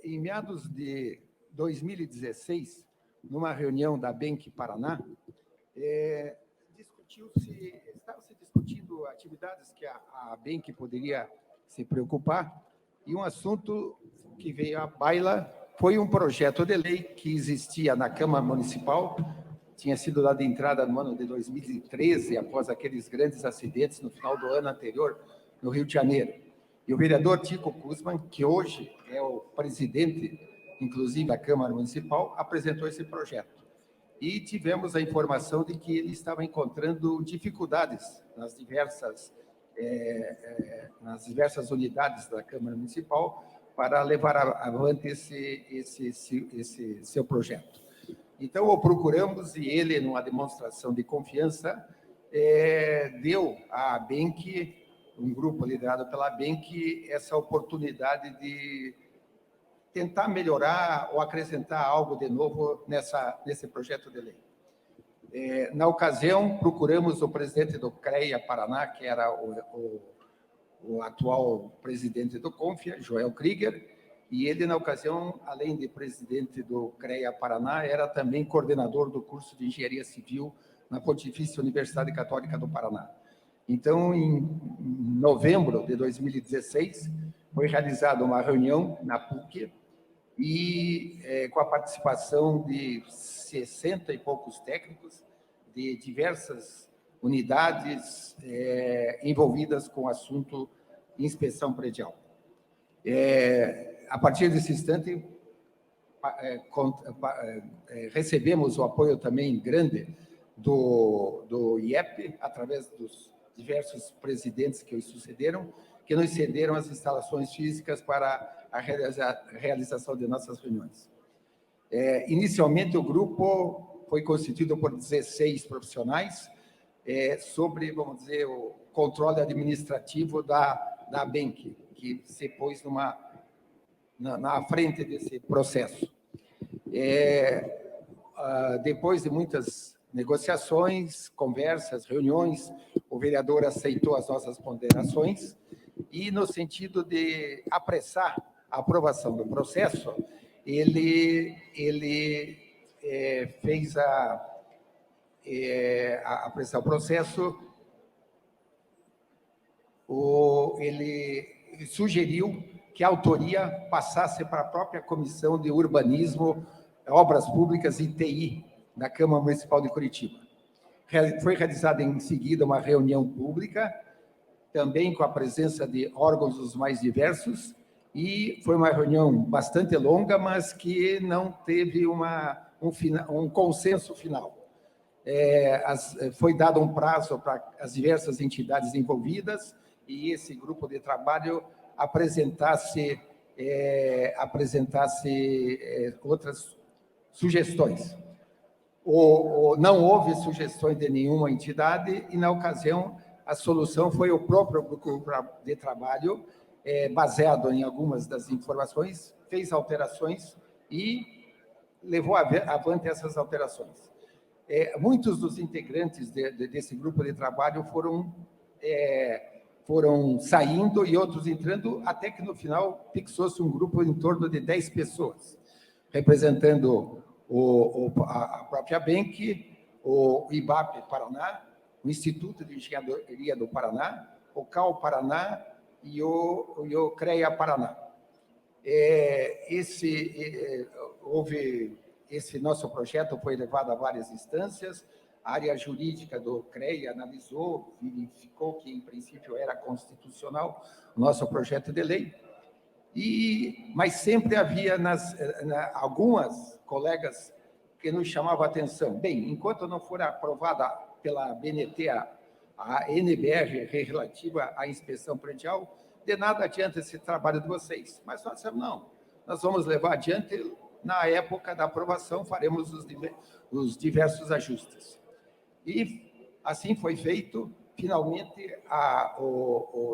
Em meados de 2016, numa reunião da Benque Paraná, estava se discutindo atividades que a Benque poderia se preocupar, e um assunto que veio à baila foi um projeto de lei que existia na Câmara Municipal, tinha sido dada entrada no ano de 2013, após aqueles grandes acidentes no final do ano anterior, no Rio de Janeiro. E o vereador Tico Kuzman, que hoje é o presidente, inclusive, da Câmara Municipal, apresentou esse projeto. E tivemos a informação de que ele estava encontrando dificuldades nas diversas unidades da Câmara Municipal para levar avante esse seu projeto. Então, o procuramos e ele, numa demonstração de confiança, deu à Benque, um grupo liderado pela Benque, essa oportunidade de tentar melhorar ou acrescentar algo de novo nesse projeto de lei. Na ocasião, procuramos o presidente do CREA Paraná, que era o atual presidente do CONFIA, Joel Krieger, e ele, na ocasião, além de presidente do CREA Paraná, era também coordenador do curso de Engenharia Civil na Pontifícia Universidade Católica do Paraná. Então, em novembro de 2016, foi realizada uma reunião na PUC, e com a participação de 60 e poucos técnicos de diversas unidades envolvidas com o assunto inspeção predial. A partir desse instante, recebemos o apoio também grande do IEP, através dos diversos presidentes que os sucederam, que nos cederam as instalações físicas para a realização de nossas reuniões. Inicialmente, o grupo foi constituído por 16 profissionais, sobre, vamos dizer, o controle administrativo da Benque, que se pôs na frente desse processo. Depois de muitas negociações, conversas, reuniões, o vereador aceitou as nossas ponderações e, no sentido de apressar a aprovação do processo, ele fez apressar o processo, ele sugeriu que a autoria passasse para a própria Comissão de Urbanismo, Obras Públicas e TI da Câmara Municipal de Curitiba. Foi realizada em seguida uma reunião pública, também com a presença de órgãos os mais diversos, e foi uma reunião bastante longa, mas que não teve um consenso final. Foi dado um prazo para as diversas entidades envolvidas e esse grupo de trabalho apresentasse outras sugestões. Não houve sugestões de nenhuma entidade e, na ocasião, a solução foi o próprio grupo de trabalho, baseado em algumas das informações, fez alterações e levou avante essas alterações. Muitos dos integrantes desse grupo de trabalho foram saindo e outros entrando, até que, no final, fixou-se um grupo em torno de 10 pessoas, representando a própria Benque, o IBAP Paraná, o Instituto de Engenharia do Paraná, o CAL Paraná e o CREA Paraná. Esse nosso projeto foi levado a várias instâncias, a área jurídica do CREA analisou, verificou que, em princípio, era constitucional o nosso projeto de lei, mas sempre havia algumas colegas que nos chamavam a atenção. Bem, enquanto não for aprovada pela BNT a NBR relativa à inspeção predial, de nada adianta esse trabalho de vocês. Mas nós dissemos, não, nós vamos levar adiante, na época da aprovação, faremos os diversos ajustes. E assim foi feito, finalmente,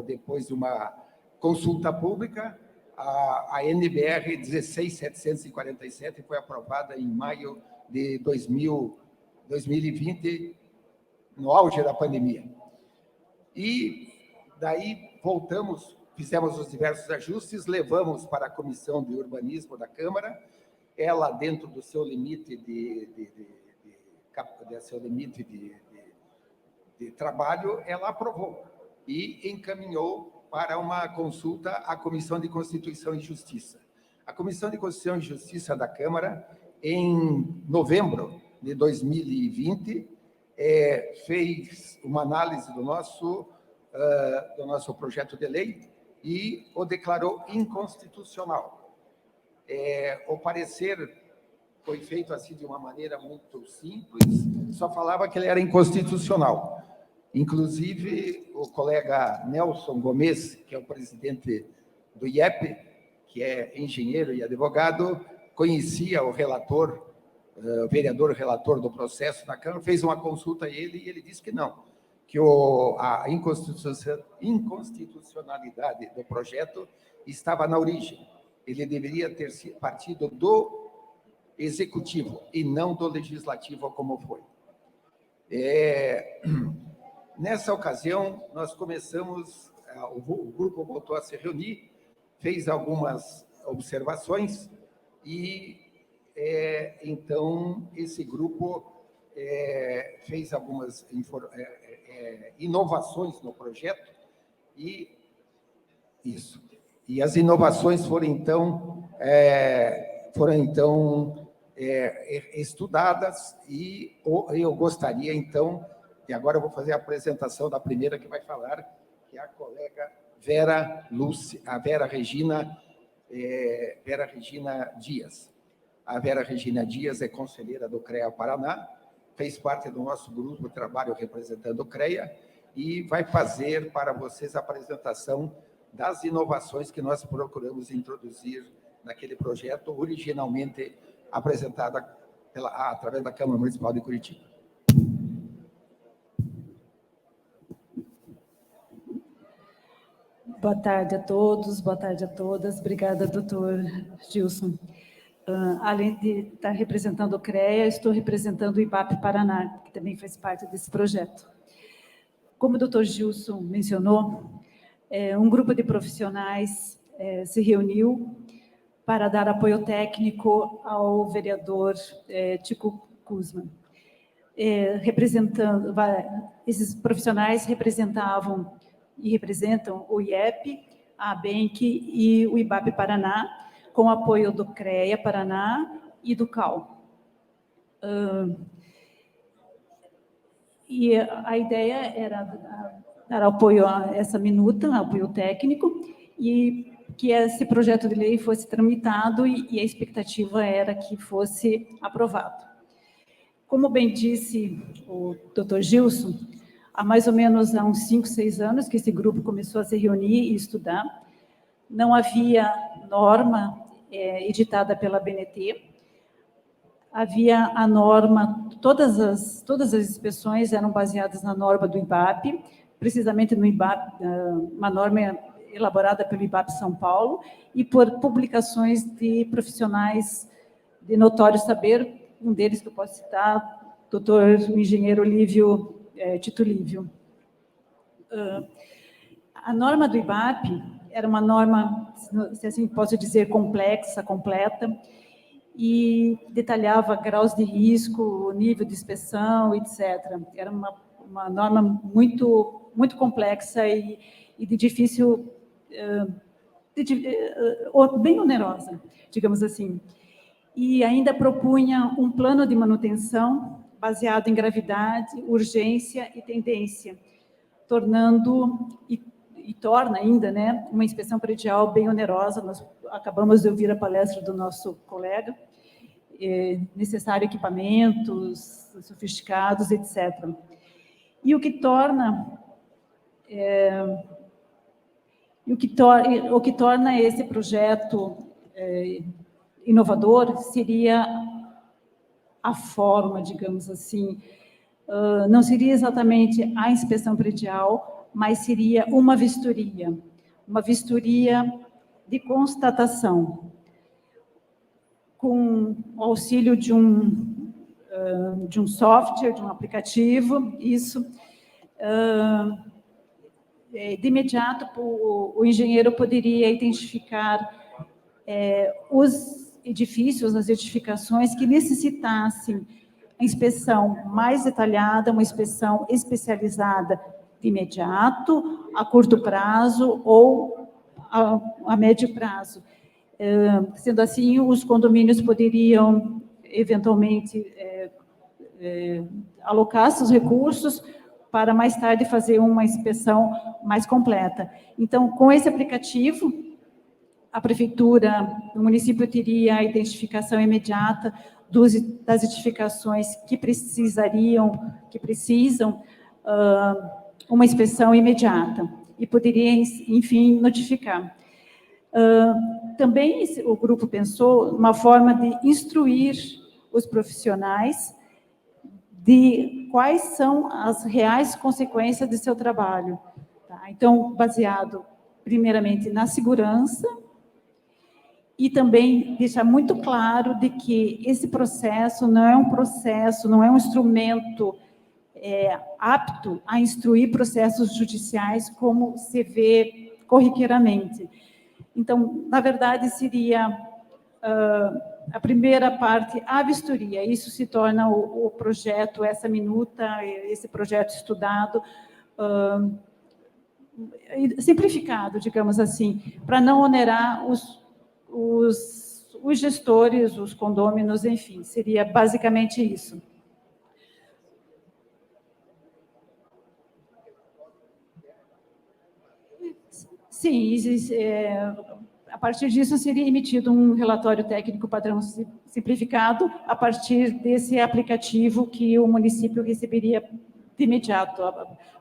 depois de uma consulta pública, a NBR 16747 foi aprovada em maio de 2020, no auge da pandemia. E daí voltamos fizemos os diversos ajustes, levamos para a Comissão de Urbanismo da Câmara, ela, dentro do seu limite de trabalho, ela aprovou e encaminhou para uma consulta à Comissão de Constituição e Justiça. A Comissão de Constituição e Justiça da Câmara, em novembro de 2020, fez uma análise do nosso projeto de lei e o declarou inconstitucional. O parecer foi feito assim de uma maneira muito simples, só falava que ele era inconstitucional. Inclusive, o colega Nelson Gomes, que é o presidente do IEP, que é engenheiro e advogado, conhecia o relator, o vereador relator do processo na Câmara, fez uma consulta a ele e ele disse que não, que a inconstitucionalidade do projeto estava na origem. Ele deveria ter partido do executivo e não do legislativo, como foi. Nessa ocasião, nós começamos, o grupo voltou a se reunir, fez algumas observações e, então, esse grupo fez algumas inovações no projeto e isso. E as inovações foram, então, estudadas e eu gostaria, então, e agora eu vou fazer a apresentação da primeira que vai falar, que é a colega Vera Regina Dias. A Vera Regina Dias é conselheira do CREA Paraná, fez parte do nosso grupo de trabalho representando o CREA e vai fazer para vocês a apresentação das inovações que nós procuramos introduzir naquele projeto originalmente apresentado através da Câmara Municipal de Curitiba. Boa tarde a todos, boa tarde a todas. Obrigada, doutor Gilson. Além de estar representando o CREA, estou representando o IBAP Paraná, que também faz parte desse projeto. Como o doutor Gilson mencionou, um grupo de profissionais se reuniu para dar apoio técnico ao vereador Tico Kuzman. Esses profissionais representavam e representam o IEP, a ABENC e o IBAP Paraná, com apoio do CREA Paraná e do CAL. E a ideia era dar apoio a essa minuta, apoio técnico, e que esse projeto de lei fosse tramitado e a expectativa era que fosse aprovado. Como bem disse o doutor Gilson, há mais ou menos uns 5, 6 anos que esse grupo começou a se reunir e estudar. Não havia norma editada pela BNT, havia a norma, todas as inspeções eram baseadas na norma do IBAP, precisamente no IBAP, uma norma elaborada pelo IBAP São Paulo, e por publicações de profissionais de notório saber, um deles que eu posso citar, doutor engenheiro Tito Lívio. A norma do IBAP era uma norma, se assim posso dizer, complexa, completa, e detalhava graus de risco, nível de inspeção, etc. Era uma norma muito, muito complexa e de difícil, bem onerosa, digamos assim. E ainda propunha um plano de manutenção baseado em gravidade, urgência e tendência, torna ainda, né, uma inspeção predial bem onerosa. Nós acabamos de ouvir a palestra do nosso colega, necessário equipamentos sofisticados, etc. E o que torna esse projeto inovador seria a forma, digamos assim. Não seria exatamente a inspeção predial, mas seria uma vistoria de constatação, com o auxílio de um software, de um aplicativo, isso, de imediato, o engenheiro poderia identificar os edifícios, as edificações que necessitassem a inspeção mais detalhada, uma inspeção especializada de imediato, a curto prazo ou a médio prazo. Sendo assim, os condomínios poderiam, eventualmente, alocar seus recursos para mais tarde fazer uma inspeção mais completa. Então, com esse aplicativo, a prefeitura, o município teria a identificação imediata das edificações que precisam uma inspeção imediata e poderia, enfim, notificar. Também o grupo pensou uma forma de instruir os profissionais de quais são as reais consequências de seu trabalho. Tá? Então, baseado, primeiramente, na segurança, e também deixar muito claro de que esse processo, não é um instrumento apto a instruir processos judiciais como se vê corriqueiramente. Então, na verdade, seria a primeira parte, a vistoria. Isso se torna o projeto, essa minuta, esse projeto estudado, simplificado, digamos assim, para não onerar os gestores, os condôminos, enfim, seria basicamente isso. Sim, a partir disso seria emitido um relatório técnico padrão simplificado a partir desse aplicativo que o município receberia de imediato,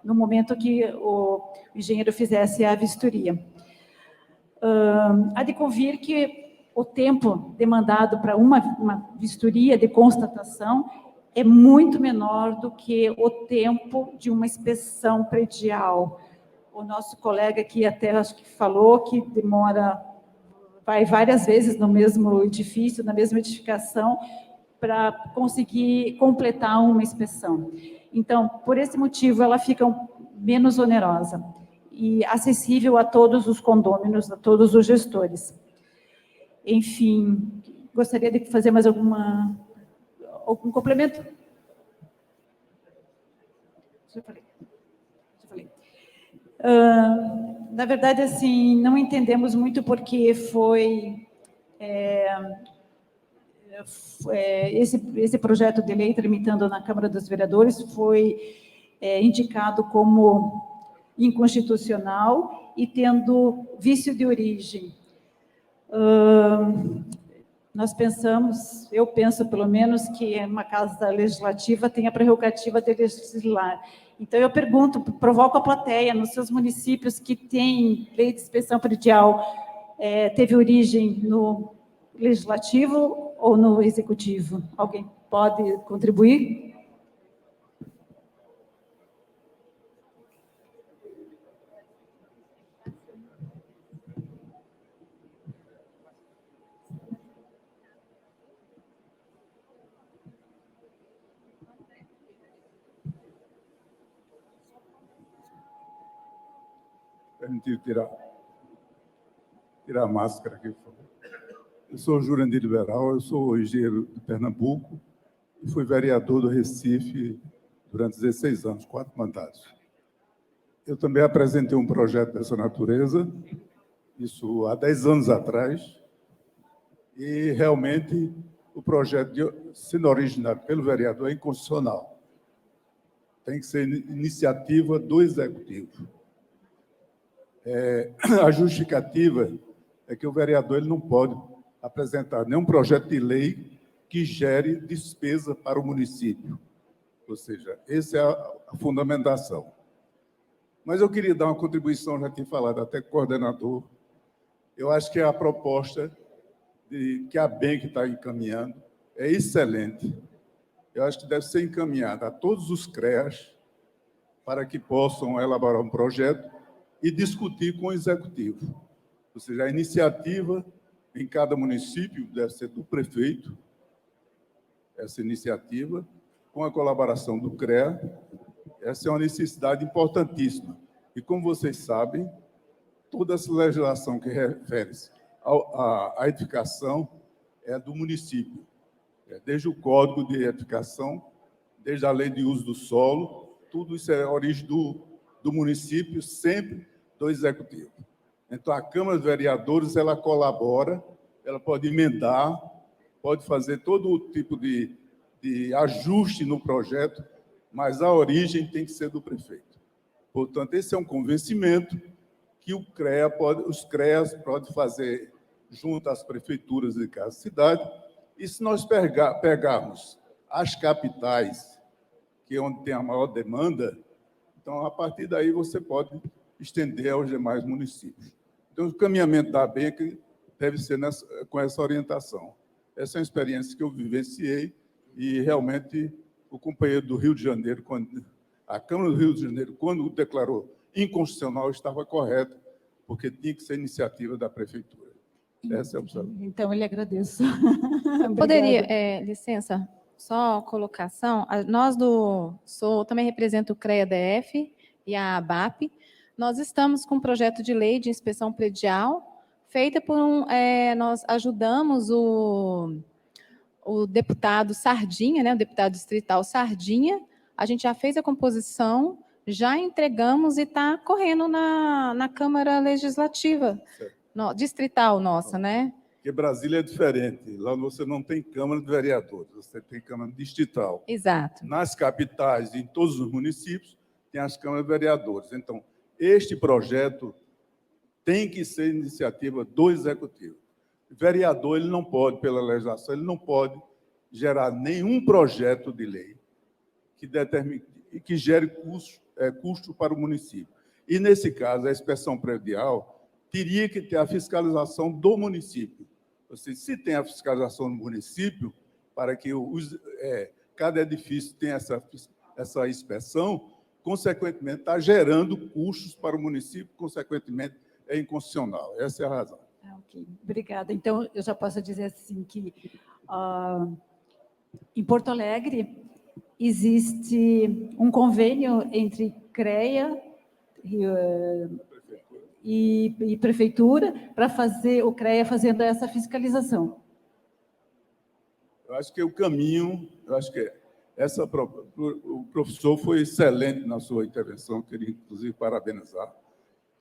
no momento que o engenheiro fizesse a vistoria. Há de convir que o tempo demandado para uma vistoria de constatação é muito menor do que o tempo de uma inspeção predial. O nosso colega aqui até acho que falou que vai várias vezes no mesmo edifício, na mesma edificação, para conseguir completar uma inspeção. Então, por esse motivo, ela fica menos onerosa e acessível a todos os condôminos, a todos os gestores. Enfim, gostaria de fazer mais algum complemento? Já falei. Na verdade, assim, não entendemos muito porque foi esse projeto de lei tramitando na Câmara dos Vereadores foi indicado como inconstitucional e tendo vício de origem. Eu penso pelo menos que uma casa legislativa tem a prerrogativa de legislar. Então, eu pergunto, provoco a plateia, nos seus municípios que têm lei de inspeção predial, teve origem no legislativo ou no executivo? Alguém pode contribuir? Permitir tirar a máscara aqui, por favor. Eu sou Jurandir Liberal, eu sou engenheiro de Pernambuco e fui vereador do Recife durante 16 anos, 4 mandatos. Eu também apresentei um projeto dessa natureza, isso há 10 anos atrás, e realmente o projeto, sendo originado pelo vereador, é inconstitucional. Tem que ser iniciativa do Executivo. A justificativa é que o vereador ele não pode apresentar nenhum projeto de lei que gere despesa para o município. Ou seja, essa é a fundamentação. Mas eu queria dar uma contribuição, já tinha falado até com o coordenador. Eu acho que a proposta que a BENC está encaminhando é excelente. Eu acho que deve ser encaminhada a todos os CREAs para que possam elaborar um projeto e discutir com o Executivo. Ou seja, a iniciativa em cada município deve ser do prefeito, essa iniciativa, com a colaboração do CREA. Essa é uma necessidade importantíssima, E, como vocês sabem, toda essa legislação que refere-se à edificação é do município. Desde o Código de Edificação, desde a Lei de Uso do Solo, tudo isso é origem do município, sempre do Executivo. Então, a Câmara de Vereadores, ela colabora, ela pode emendar, pode fazer todo tipo de ajuste no projeto, mas a origem tem que ser do prefeito. Portanto, esse é um convencimento que os CREAs podem fazer junto às prefeituras de cada cidade. E se nós pegarmos as capitais, que é onde tem a maior demanda, então, a partir daí, você pode estender aos demais municípios. Então, o caminhamento da ABENC deve ser com essa orientação. Essa é uma experiência que eu vivenciei e, realmente, o companheiro do Rio de Janeiro, a Câmara do Rio de Janeiro, quando o declarou inconstitucional, estava correto, porque tinha que ser iniciativa da Prefeitura. Essa é a opção. Então, eu lhe agradeço. Poderia, licença, só colocação. Também represento o CREA-DF e a ABAP. Nós estamos com um projeto de lei de inspeção predial, feita por nós ajudamos o deputado Sardinha, né, o deputado distrital Sardinha. A gente já fez a composição, já entregamos e está correndo na Câmara Legislativa distrital nossa, né? Porque Brasília é diferente. Lá você não tem Câmara de Vereadores, você tem Câmara distrital. Exato. Nas capitais, em todos os municípios, tem as câmaras de vereadores. Então, este projeto tem que ser iniciativa do Executivo. O vereador, ele não pode, pela legislação, ele não pode gerar nenhum projeto de lei que gere custo para o município. E, nesse caso, a inspeção predial teria que ter a fiscalização do município. Ou seja, se tem a fiscalização no município, para que cada edifício tenha essa inspeção, consequentemente, está gerando custos para o município, consequentemente, é inconstitucional. Essa é a razão. Ok, obrigada. Então, eu já posso dizer assim que em Porto Alegre existe um convênio entre CREA e Prefeitura para fazer o CREA fazendo essa fiscalização. Eu acho que o caminho, o professor foi excelente na sua intervenção, queria, inclusive, parabenizar.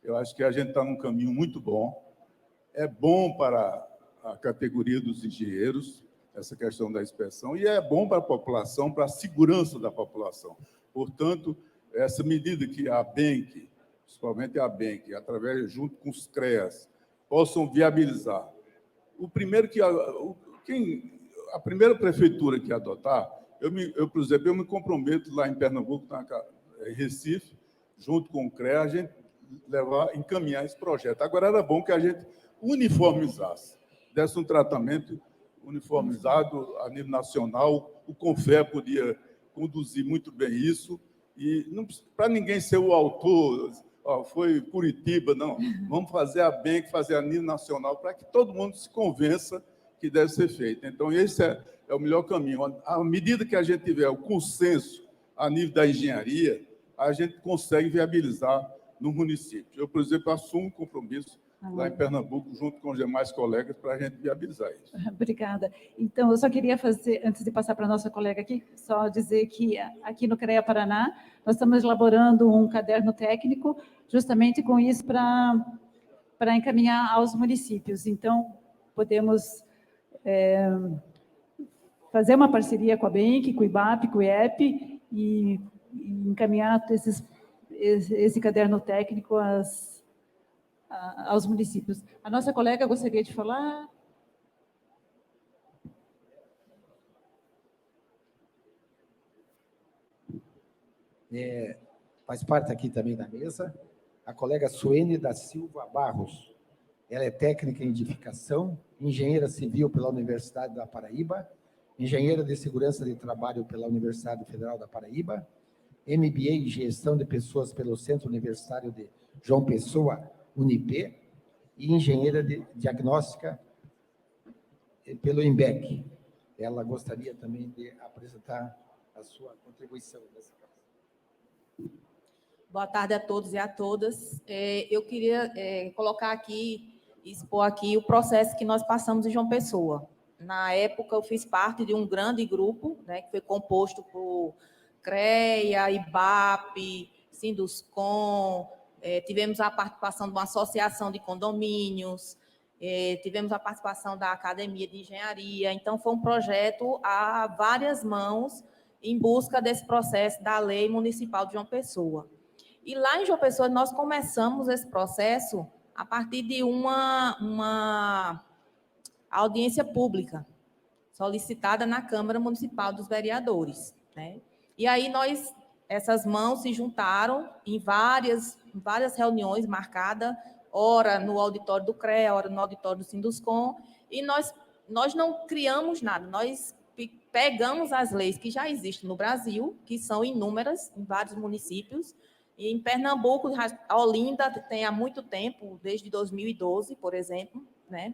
Eu acho que a gente está num caminho muito bom. É bom para a categoria dos engenheiros, essa questão da inspeção, e é bom para a população, para a segurança da população. Portanto, essa medida que a ABENC, principalmente a ABENC, junto com os CREAs, possam viabilizar. A primeira prefeitura que adotar, por exemplo, eu me comprometo lá em Pernambuco, em Recife, junto com o CREA, a gente encaminhar esse projeto. Agora, era bom que a gente uniformizasse, desse um tratamento uniformizado a nível nacional. O CONFER podia conduzir muito bem isso, e para ninguém ser o autor, foi Curitiba, não. Vamos fazer a ABENC, fazer a nível nacional, para que todo mundo se convença que deve ser feito. Então, esse é o melhor caminho. À medida que a gente tiver o consenso a nível da engenharia, a gente consegue viabilizar no município. Eu, por exemplo, assumo um compromisso lá em Pernambuco, junto com os demais colegas, para a gente viabilizar isso. Obrigada. Então, eu só queria fazer, antes de passar para a nossa colega aqui, só dizer que aqui no CREA Paraná, nós estamos elaborando um caderno técnico, justamente com isso para encaminhar aos municípios. Então, podemos fazer uma parceria com a BENC, com o IBAP, com o IEP, e encaminhar esse caderno técnico aos municípios. A nossa colega gostaria de falar? Faz parte aqui também da mesa a colega Suene da Silva Barros. Ela é técnica em edificação, engenheira civil pela Universidade da Paraíba, engenheira de segurança de trabalho pela Universidade Federal da Paraíba, MBA em gestão de pessoas pelo Centro Universitário de João Pessoa, UNIP, e engenheira de diagnóstica pelo IMBEC. Ela gostaria também de apresentar a sua contribuição nessa casa. Boa tarde a todos e a todas. Eu queria colocar aqui, expor aqui o processo que nós passamos em João Pessoa. Na época, eu fiz parte de um grande grupo, né, que foi composto por CREA, IBAP, Sinduscom, tivemos a participação de uma associação de condomínios, tivemos a participação da Academia de Engenharia. Então, foi um projeto a várias mãos em busca desse processo da Lei Municipal de João Pessoa. E lá em João Pessoa, nós começamos esse processo a partir de uma audiência pública solicitada na Câmara Municipal dos Vereadores, né? E aí essas mãos se juntaram em várias reuniões marcadas, ora no auditório do CREA, ora no auditório do Sinduscom, e nós não criamos nada, nós pegamos as leis que já existem no Brasil, que são inúmeras em vários municípios, e em Pernambuco, a Olinda tem há muito tempo, desde 2012, por exemplo, né?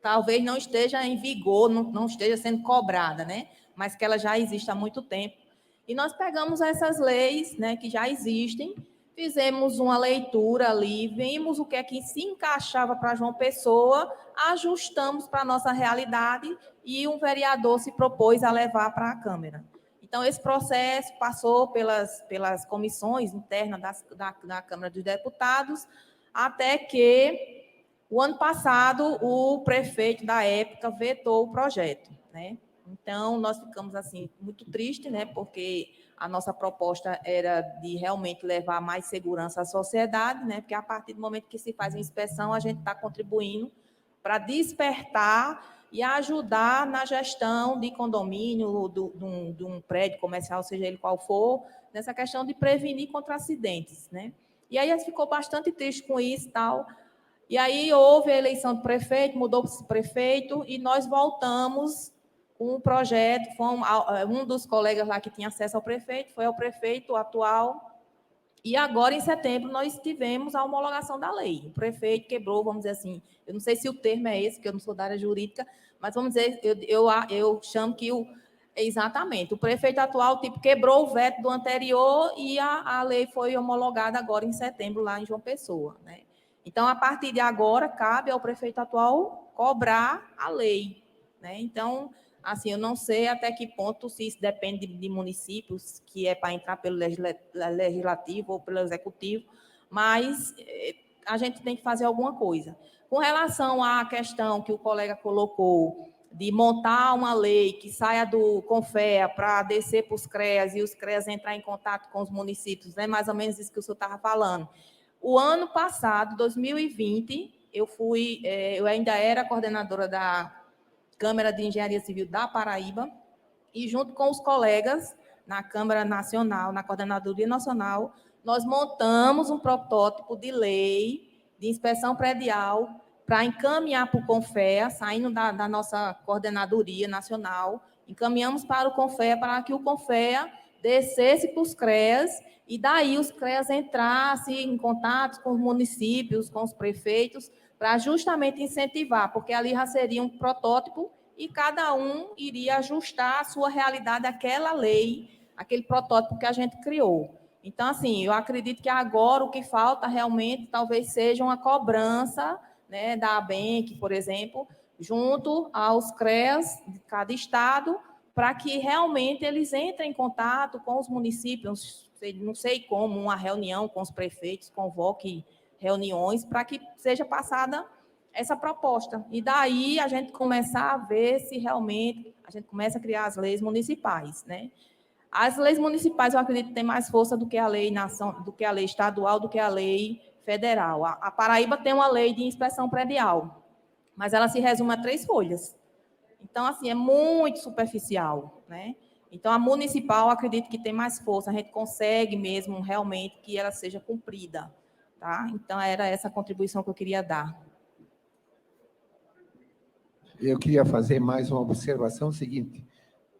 Talvez não esteja em vigor, não esteja sendo cobrada, né? Mas que ela já existe há muito tempo. E nós pegamos essas leis, né, que já existem, fizemos uma leitura ali, vimos o que é que se encaixava para João Pessoa, ajustamos para a nossa realidade e um vereador se propôs a levar para a Câmara. Então, esse processo passou pelas comissões internas da Câmara dos Deputados, até que o ano passado, o prefeito da época vetou o projeto, né? Então, nós ficamos, assim, muito tristes, né? Porque a nossa proposta era de realmente levar mais segurança à sociedade, né? Porque a partir do momento que se faz uma inspeção, a gente está contribuindo para despertar e ajudar na gestão de condomínio, de um prédio comercial, seja ele qual for, nessa questão de prevenir contra acidentes, né? E aí, a gente ficou bastante triste com isso e tal. E aí houve a eleição do prefeito, mudou o prefeito, e nós voltamos com um projeto, um dos colegas lá que tinha acesso ao prefeito, foi ao prefeito atual, e agora, em setembro, nós tivemos a homologação da lei. O prefeito quebrou, vamos dizer assim, eu não sei se o termo é esse, porque eu não sou da área jurídica, mas vamos dizer, eu chamo que exatamente, o prefeito atual quebrou o veto do anterior e a lei foi homologada agora em setembro, lá em João Pessoa, né? Então, a partir de agora, cabe ao prefeito atual cobrar a lei, né? Então, assim, eu não sei até que ponto, se isso depende de municípios, que é para entrar pelo legislativo ou pelo executivo, mas a gente tem que fazer alguma coisa. Com relação à questão que o colega colocou, de montar uma lei que saia do CONFEA para descer para os CREAS e os CREAS entrar em contato com os municípios, né? Mais ou menos isso que o senhor estava falando. O ano passado, 2020, eu ainda era coordenadora da Câmara de Engenharia Civil da Paraíba, e junto com os colegas na Câmara Nacional, na Coordenadoria Nacional, nós montamos um protótipo de lei de inspeção predial para encaminhar para o CONFEA, saindo da nossa Coordenadoria Nacional, encaminhamos para o CONFEA, para que o CONFEA descesse para os CREAS, e daí os CREAS entrassem em contato com os municípios, com os prefeitos, para justamente incentivar, porque ali já seria um protótipo e cada um iria ajustar a sua realidade àquela lei, aquele protótipo que a gente criou. Então, assim, eu acredito que agora o que falta realmente talvez seja uma cobrança, né, da ABENC, por exemplo, junto aos CREAS de cada estado, para que realmente eles entrem em contato com os municípios, não sei como, uma reunião com os prefeitos, convoque reuniões, para que seja passada essa proposta. E daí a gente começar a ver se realmente a gente começa a criar as leis municipais, né? As leis municipais, eu acredito que têm mais força do que a lei estadual, do que a lei federal. A Paraíba tem uma lei de inspeção predial, mas ela se resume a 3 folhas. Então, assim, é muito superficial, né? Então, a municipal, eu acredito que tem mais força, a gente consegue mesmo realmente que ela seja cumprida, tá? Então, era essa a contribuição que eu queria dar. Eu queria fazer mais uma observação seguinte.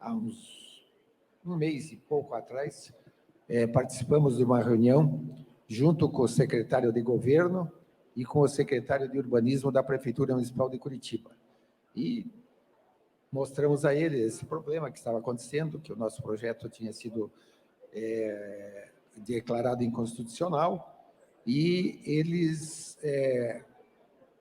Há um mês e pouco atrás, participamos de uma reunião junto com o secretário de governo e com o secretário de urbanismo da Prefeitura Municipal de Curitiba. E mostramos a ele esse problema que estava acontecendo, que o nosso projeto tinha sido declarado inconstitucional, e eles,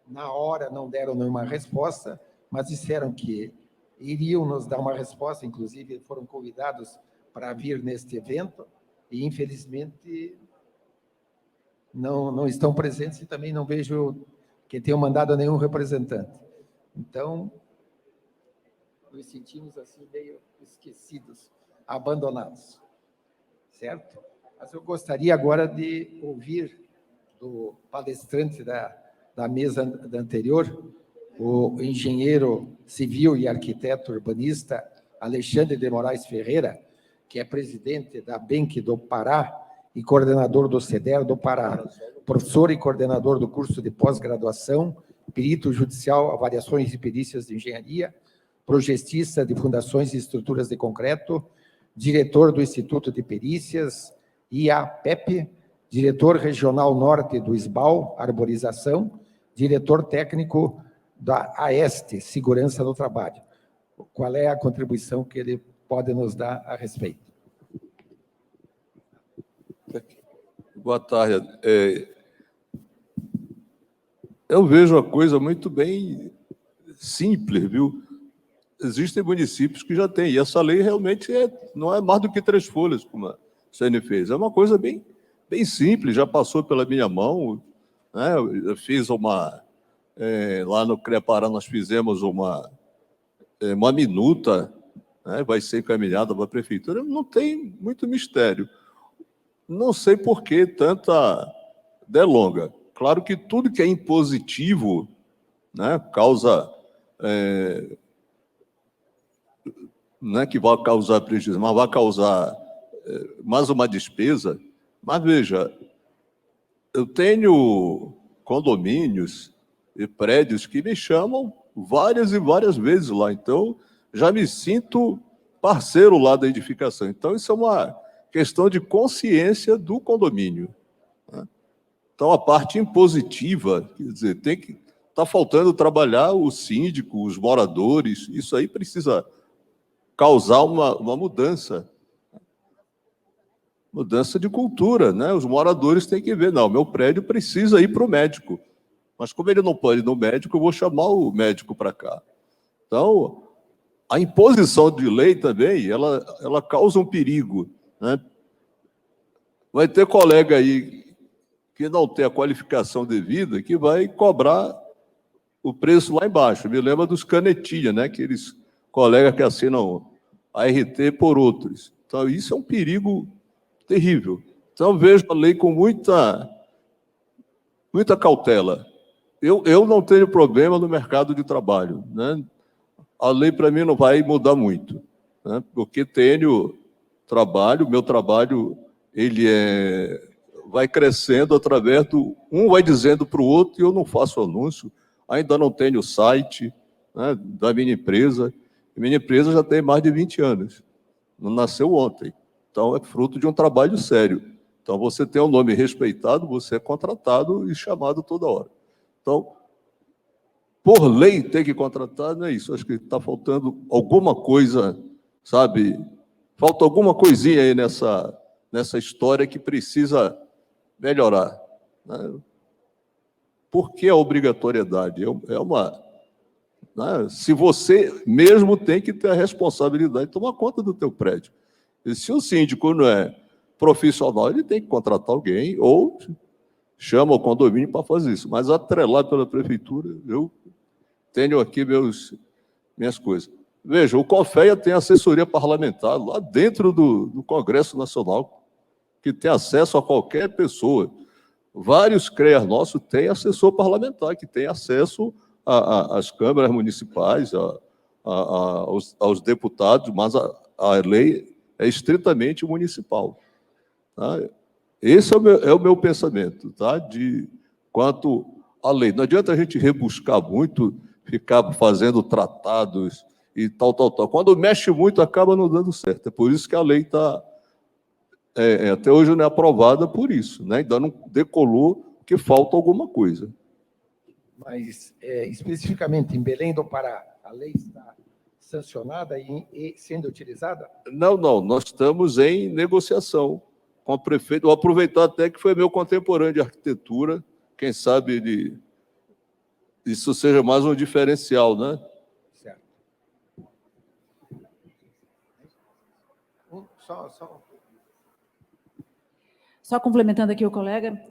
na hora, não deram nenhuma resposta, mas disseram que iriam nos dar uma resposta, inclusive foram convidados para vir neste evento, e, infelizmente, não estão presentes e também não vejo que tenham mandado nenhum representante. Então, nos sentimos assim meio esquecidos, abandonados, certo? Mas eu gostaria agora de ouvir do palestrante da mesa anterior, o engenheiro civil e arquiteto urbanista Alexandre de Moraes Ferreira, que é presidente da BENC do Pará e coordenador do CEDER do Pará, professor e coordenador do curso de pós-graduação, perito judicial, avaliações e perícias de engenharia, projetista de fundações e estruturas de concreto, diretor do Instituto de Perícias, IAPEP, diretor regional norte do SBAL, Arborização, diretor técnico da AEST, Segurança no Trabalho. Qual é a contribuição que ele pode nos dar a respeito? Boa tarde. Eu vejo uma coisa muito bem simples, viu? Existem municípios que já têm, e essa lei realmente não é mais do que 3 folhas, como a CN fez. É uma coisa bem simples, já passou pela minha mão, né? Eu fiz lá no CREPARÁ nós fizemos uma minuta, né? Vai ser encaminhada para a prefeitura, não tem muito mistério. Não sei por que tanta delonga. Claro que tudo que é impositivo, né, causa... não é que vai causar prejuízo, mas vai causar mais uma despesa. Mas, veja, eu tenho condomínios e prédios que me chamam várias e várias vezes lá, então já me sinto parceiro lá da edificação. Então, isso é uma questão de consciência do condomínio, né? Então, a parte impositiva, quer dizer, está faltando trabalhar o síndico, os moradores, isso aí precisa causar uma mudança de cultura, né? Os moradores têm que ver, não, meu prédio precisa ir para o médico, mas como ele não pode ir no médico, eu vou chamar o médico para cá. Então, a imposição de lei também, ela causa um perigo, né? Vai ter colega aí que não tem a qualificação devida, que vai cobrar o preço lá embaixo. Me lembra dos canetinha, né? Aqueles colegas que assinam a RT por outros. Então, isso é um perigo terrível. Então, vejo a lei com muita cautela. Eu não tenho problema no mercado de trabalho, né? A lei, para mim, não vai mudar muito, né? Porque tenho trabalho, meu trabalho ele vai crescendo através do... Um vai dizendo para o outro, e eu não faço anúncio, ainda não tenho site, né, da minha empresa. Minha empresa já tem mais de 20 anos, não nasceu ontem. Então, é fruto de um trabalho sério. Então, você tem um nome respeitado, você é contratado e chamado toda hora. Então, por lei, ter que contratar, não é isso. Acho que está faltando alguma coisa, sabe? Falta alguma coisinha aí nessa história que precisa melhorar, né? Por que a obrigatoriedade? Né? Se você mesmo tem que ter a responsabilidade de tomar conta do teu prédio. E se o síndico não é profissional, ele tem que contratar alguém ou chama o condomínio para fazer isso. Mas atrelar pela prefeitura, eu tenho aqui minhas coisas. Veja, o CONFEA tem assessoria parlamentar lá dentro do Congresso Nacional, que tem acesso a qualquer pessoa. Vários CREAs nossos têm assessor parlamentar, que tem acesso às câmaras municipais, aos deputados, mas a lei é estritamente municipal. Tá? Esse é o meu pensamento, tá? Quanto à lei. Não adianta a gente rebuscar muito, ficar fazendo tratados e tal. Quando mexe muito, acaba não dando certo. É por isso que a lei está... até hoje não é aprovada por isso, né? Ainda não decolou, que falta alguma coisa. Mas, especificamente, em Belém do Pará, a lei está sancionada e sendo utilizada? Não, nós estamos em negociação. com o prefeito. Vou aproveitar até que foi meu contemporâneo de arquitetura, quem sabe isso seja mais um diferencial, né? Certo. Só complementando aqui o colega,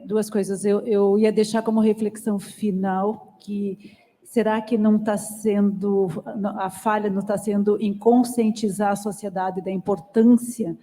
duas coisas. Eu ia deixar como reflexão final que será que não está sendo, a falha não está sendo em conscientizar a sociedade da importância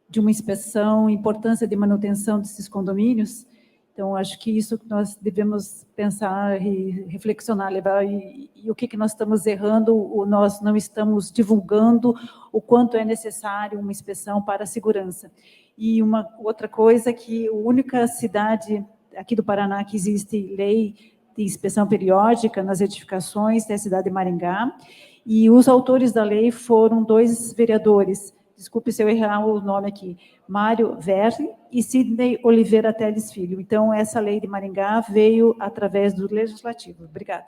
de uma inspeção, importância de manutenção desses condomínios? Então, acho que isso que nós devemos pensar e reflexionar, levar, e o que nós estamos errando, nós não estamos divulgando o quanto é necessário uma inspeção para a segurança. E uma outra coisa, que a única cidade aqui do Paraná que existe lei de inspeção periódica nas edificações é a cidade de Maringá, e os autores da lei foram 2 vereadores, desculpe se eu errar o nome aqui, Mário Verri e Sidney Oliveira Teles Filho. Então, essa lei de Maringá veio através do Legislativo. Obrigada.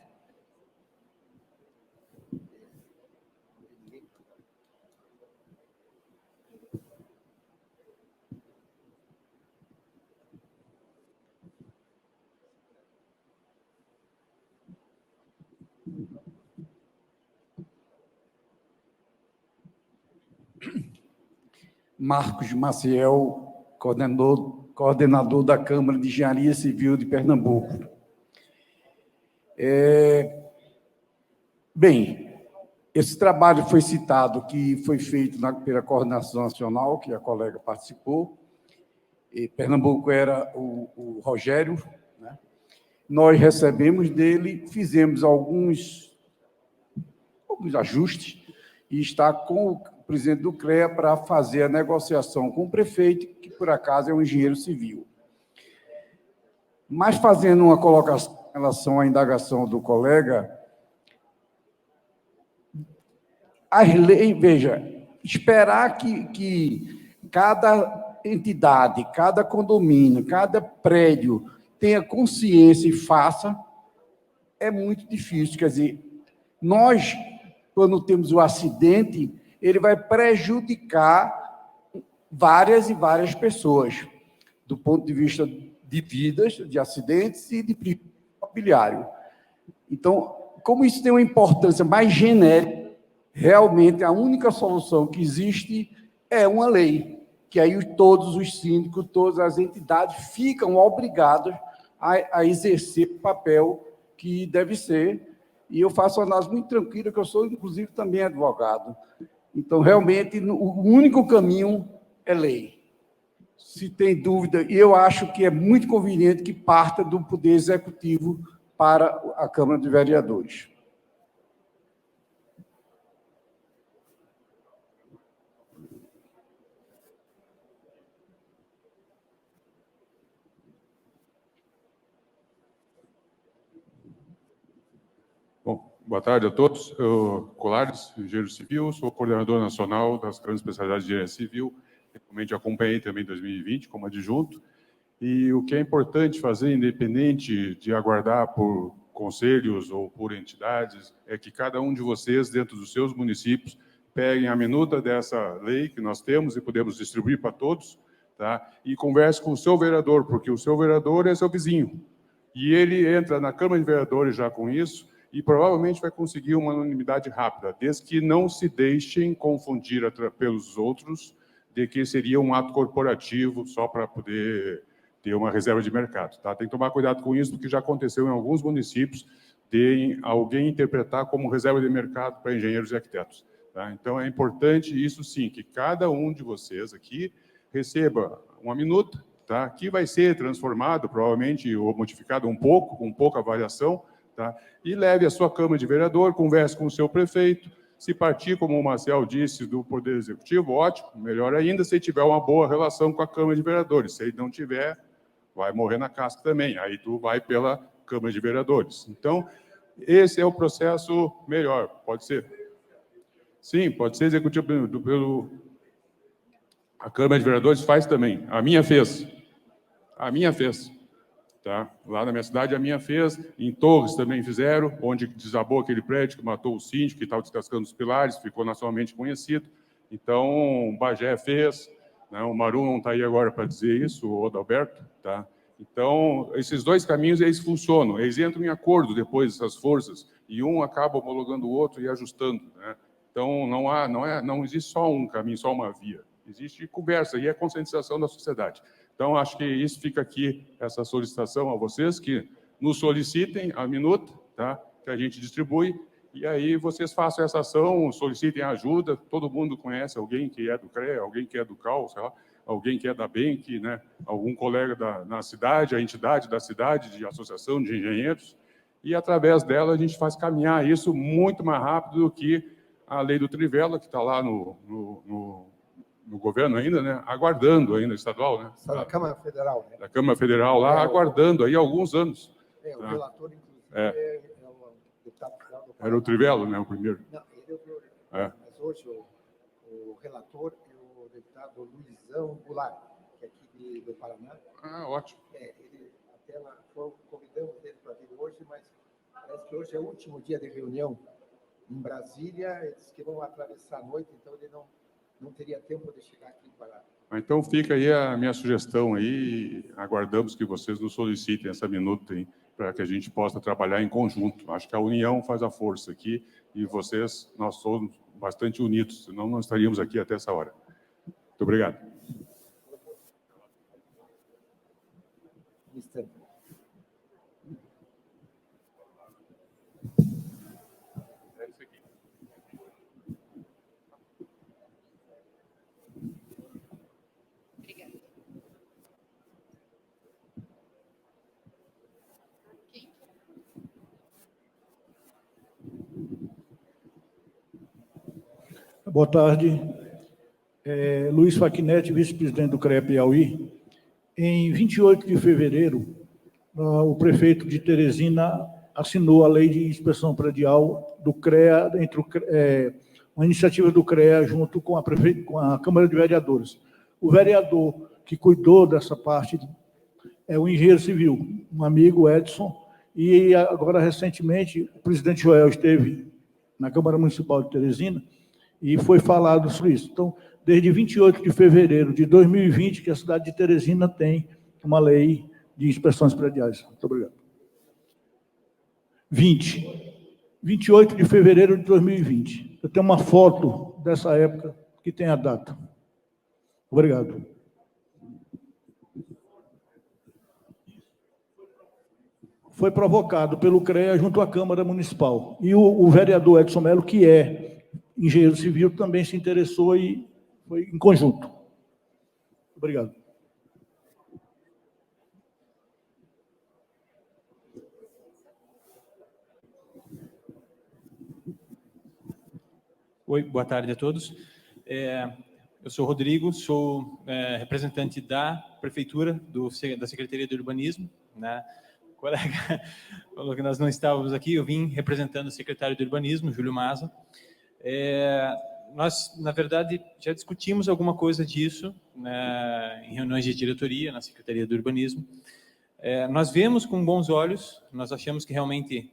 Marcos Maciel, coordenador da Câmara de Engenharia Civil de Pernambuco. Bem, esse trabalho foi citado, que foi feito pela Coordenação Nacional, que a colega participou, e Pernambuco era o Rogério, né? Nós recebemos dele, fizemos alguns ajustes, e está com o presidente do CREA para fazer a negociação com o prefeito, que, por acaso, é um engenheiro civil. Mas, fazendo uma colocação em relação à indagação do colega, as leis, veja, esperar que cada entidade, cada condomínio, cada prédio tenha consciência e faça, é muito difícil. Quer dizer, nós, quando temos o acidente, ele vai prejudicar várias e várias pessoas, do ponto de vista de vidas, de acidentes e de prejuízo imobiliário. Então, como isso tem uma importância mais genérica, realmente a única solução que existe é uma lei, que aí todos os síndicos, todas as entidades ficam obrigados a exercer o papel que deve ser. E eu faço uma análise muito tranquila, que eu sou, inclusive, também advogado. Então, realmente, o único caminho é lei. Se tem dúvida, e eu acho que é muito conveniente que parta do Poder Executivo para a Câmara de Vereadores. Bom, boa tarde a todos. Eu, Colares, engenheiro civil, sou coordenador nacional das grandes especialidades de engenharia civil. Realmente acompanhei também em 2020 como adjunto. E o que é importante fazer, independente de aguardar por conselhos ou por entidades, é que cada um de vocês, dentro dos seus municípios, peguem a minuta dessa lei que nós temos e podemos distribuir para todos, tá? E converse com o seu vereador, porque o seu vereador é seu vizinho. E ele entra na Câmara de Vereadores já com isso, e provavelmente vai conseguir uma unanimidade rápida, desde que não se deixem confundir pelos outros de que seria um ato corporativo só para poder ter uma reserva de mercado. Tá? Tem que tomar cuidado com isso, porque já aconteceu em alguns municípios de alguém interpretar como reserva de mercado para engenheiros e arquitetos. Tá? Então, é importante isso sim, que cada um de vocês aqui receba uma minuta, tá? Que vai ser transformado, provavelmente, ou modificado um pouco, com pouca variação, tá? E leve a sua Câmara de Vereador, converse com o seu prefeito. Se partir, como o Marcel disse, do Poder Executivo, ótimo, melhor ainda se tiver uma boa relação com a Câmara de Vereadores. Se ele não tiver, vai morrer na casca também, aí tu vai pela Câmara de Vereadores. Então, esse é o processo melhor, pode ser? Sim, pode ser executivo pelo... A Câmara de Vereadores faz também, a minha fez. Tá? Lá na minha cidade, a minha fez, em Torres também fizeram, onde desabou aquele prédio que matou o síndico, que estava descascando os pilares, ficou nacionalmente conhecido. Então, Bagé fez, né? O Maru não está aí agora para dizer isso, o Adalberto, tá? Então, esses dois caminhos, eles funcionam, eles entram em acordo depois, essas forças, e um acaba homologando o outro e ajustando, né? Então, não existe só um caminho, só uma via. Existe conversa e é conscientização da sociedade. Então, acho que isso fica aqui, essa solicitação a vocês, que nos solicitem a minuta, tá? Que a gente distribui, e aí vocês façam essa ação, solicitem ajuda. Todo mundo conhece alguém que é do CREA, alguém que é do CAL, sei lá, alguém que é da BENC, né? Algum colega na cidade, a entidade da cidade, de associação de engenheiros, e através dela a gente faz caminhar isso muito mais rápido do que a lei do Trivela, que está lá no governo ainda, né? Aguardando ainda, estadual, né? Está na Câmara Federal, né? Da Câmara Federal lá, aguardando aí há alguns anos. O relator, inclusive, É. é o deputado federal do Era o Trivelo, né? O primeiro. Não, ele é o primeiro. É. Mas hoje o relator é o deputado Luizão Goulart, que é aqui do Paraná. Ah, ótimo. Ele até lá, convidamos ele para vir hoje, mas parece que hoje é o último dia de reunião em Brasília. Eles que vão atravessar a noite, então ele não teria tempo de chegar aqui para... Então fica aí a minha sugestão aí, aguardamos que vocês nos solicitem essa minuta aí, para que a gente possa trabalhar em conjunto. Acho que a união faz a força aqui, e vocês, nós somos bastante unidos, senão não estaríamos aqui até essa hora. Muito obrigado. Boa tarde. Luiz Facchinetti, vice-presidente do CREA Piauí. Em 28 de fevereiro, o prefeito de Teresina assinou a lei de inspeção predial do CREA, uma iniciativa do CREA junto com a Câmara de Vereadores. O vereador que cuidou dessa parte é o engenheiro civil, um amigo, Edson, e agora, recentemente, o presidente Joel esteve na Câmara Municipal de Teresina e foi falado sobre isso. Então, desde 28 de fevereiro de 2020, que a cidade de Teresina tem uma lei de inspeções prediais. Muito obrigado. 28 de fevereiro de 2020. Eu tenho uma foto dessa época que tem a data. Obrigado. Foi provocado pelo CREA junto à Câmara Municipal. E o vereador Edson Melo, que é engenheiro civil, também se interessou e foi em conjunto. Obrigado. Oi, boa tarde a todos. Eu sou Rodrigo, sou representante da Prefeitura, da Secretaria de Urbanismo, né? O colega falou que nós não estávamos aqui, eu vim representando o secretário de Urbanismo, Júlio Maza. Nós, na verdade, já discutimos alguma coisa disso, né, em reuniões de diretoria, na Secretaria do Urbanismo. Nós vemos com bons olhos, nós achamos que realmente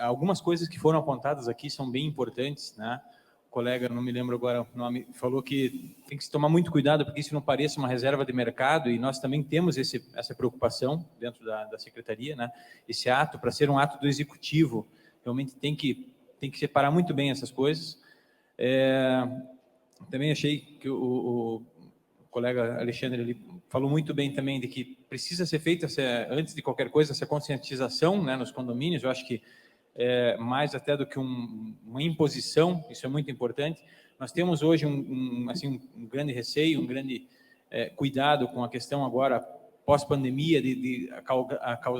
algumas coisas que foram apontadas aqui são bem importantes, né? O colega, não me lembro agora o nome, falou que tem que se tomar muito cuidado porque isso não pareça uma reserva de mercado, e nós também temos essa preocupação dentro da Secretaria, né? Esse ato, para ser um ato do Executivo, realmente tem que separar muito bem essas coisas. Também achei que o colega Alexandre ali falou muito bem também de que precisa ser feita, antes de qualquer coisa, essa conscientização, né, nos condomínios. Eu acho que mais até do que uma imposição, isso é muito importante. Nós temos hoje um grande receio, um grande cuidado com a questão agora, pós-pandemia, de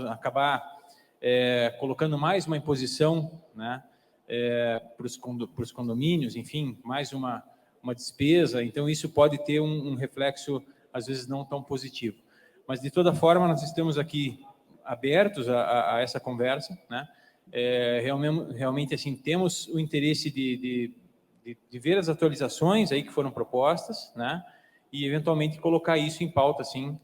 acabar colocando mais uma imposição, né, para os condomínios, enfim, mais uma despesa. Então, isso pode ter um reflexo, às vezes, não tão positivo. Mas, de toda forma, nós estamos aqui abertos a essa conversa, né? Realmente, assim, temos o interesse de ver as atualizações aí que foram propostas, né? E, eventualmente, colocar isso em pauta, assim,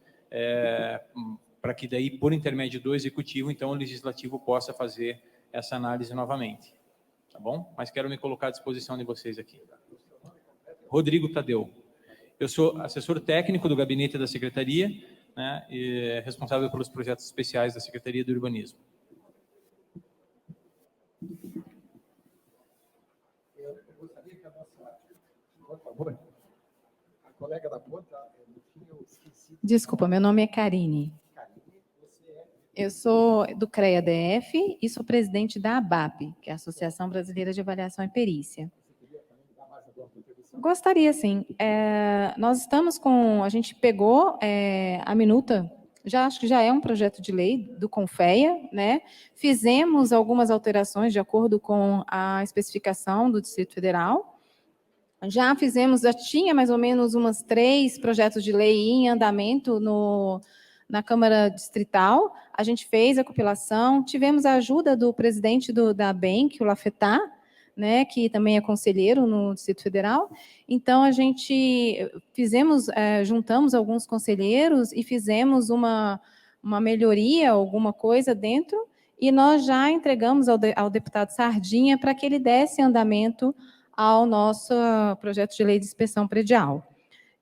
para que daí, por intermédio do Executivo, então, o Legislativo possa fazer essa análise novamente. Tá bom? Mas quero me colocar à disposição de vocês aqui. Rodrigo Tadeu. Eu sou assessor técnico do gabinete da Secretaria, né, e responsável pelos projetos especiais da Secretaria do Urbanismo. Eu gostaria que a nossa, por favor, a colega da ponta, no fim eu esqueci. Desculpa, meu nome é Karine. Eu sou do CREA-DF e sou presidente da ABAP, que é a Associação Brasileira de Avaliação e Perícia. Gostaria, sim. Nós estamos com... A gente pegou a minuta, acho que já é um projeto de lei do CONFEA, né? Fizemos algumas alterações de acordo com a especificação do Distrito Federal. Já tinha mais ou menos umas 3 projetos de lei em andamento na Câmara Distrital. A gente fez a compilação, tivemos a ajuda do presidente da ABENC, o Lafetá, né, que também é conselheiro no Distrito Federal. Então, a gente juntamos alguns conselheiros e fizemos uma melhoria, alguma coisa dentro, e nós já entregamos ao deputado Sardinha para que ele desse andamento ao nosso projeto de lei de inspeção predial.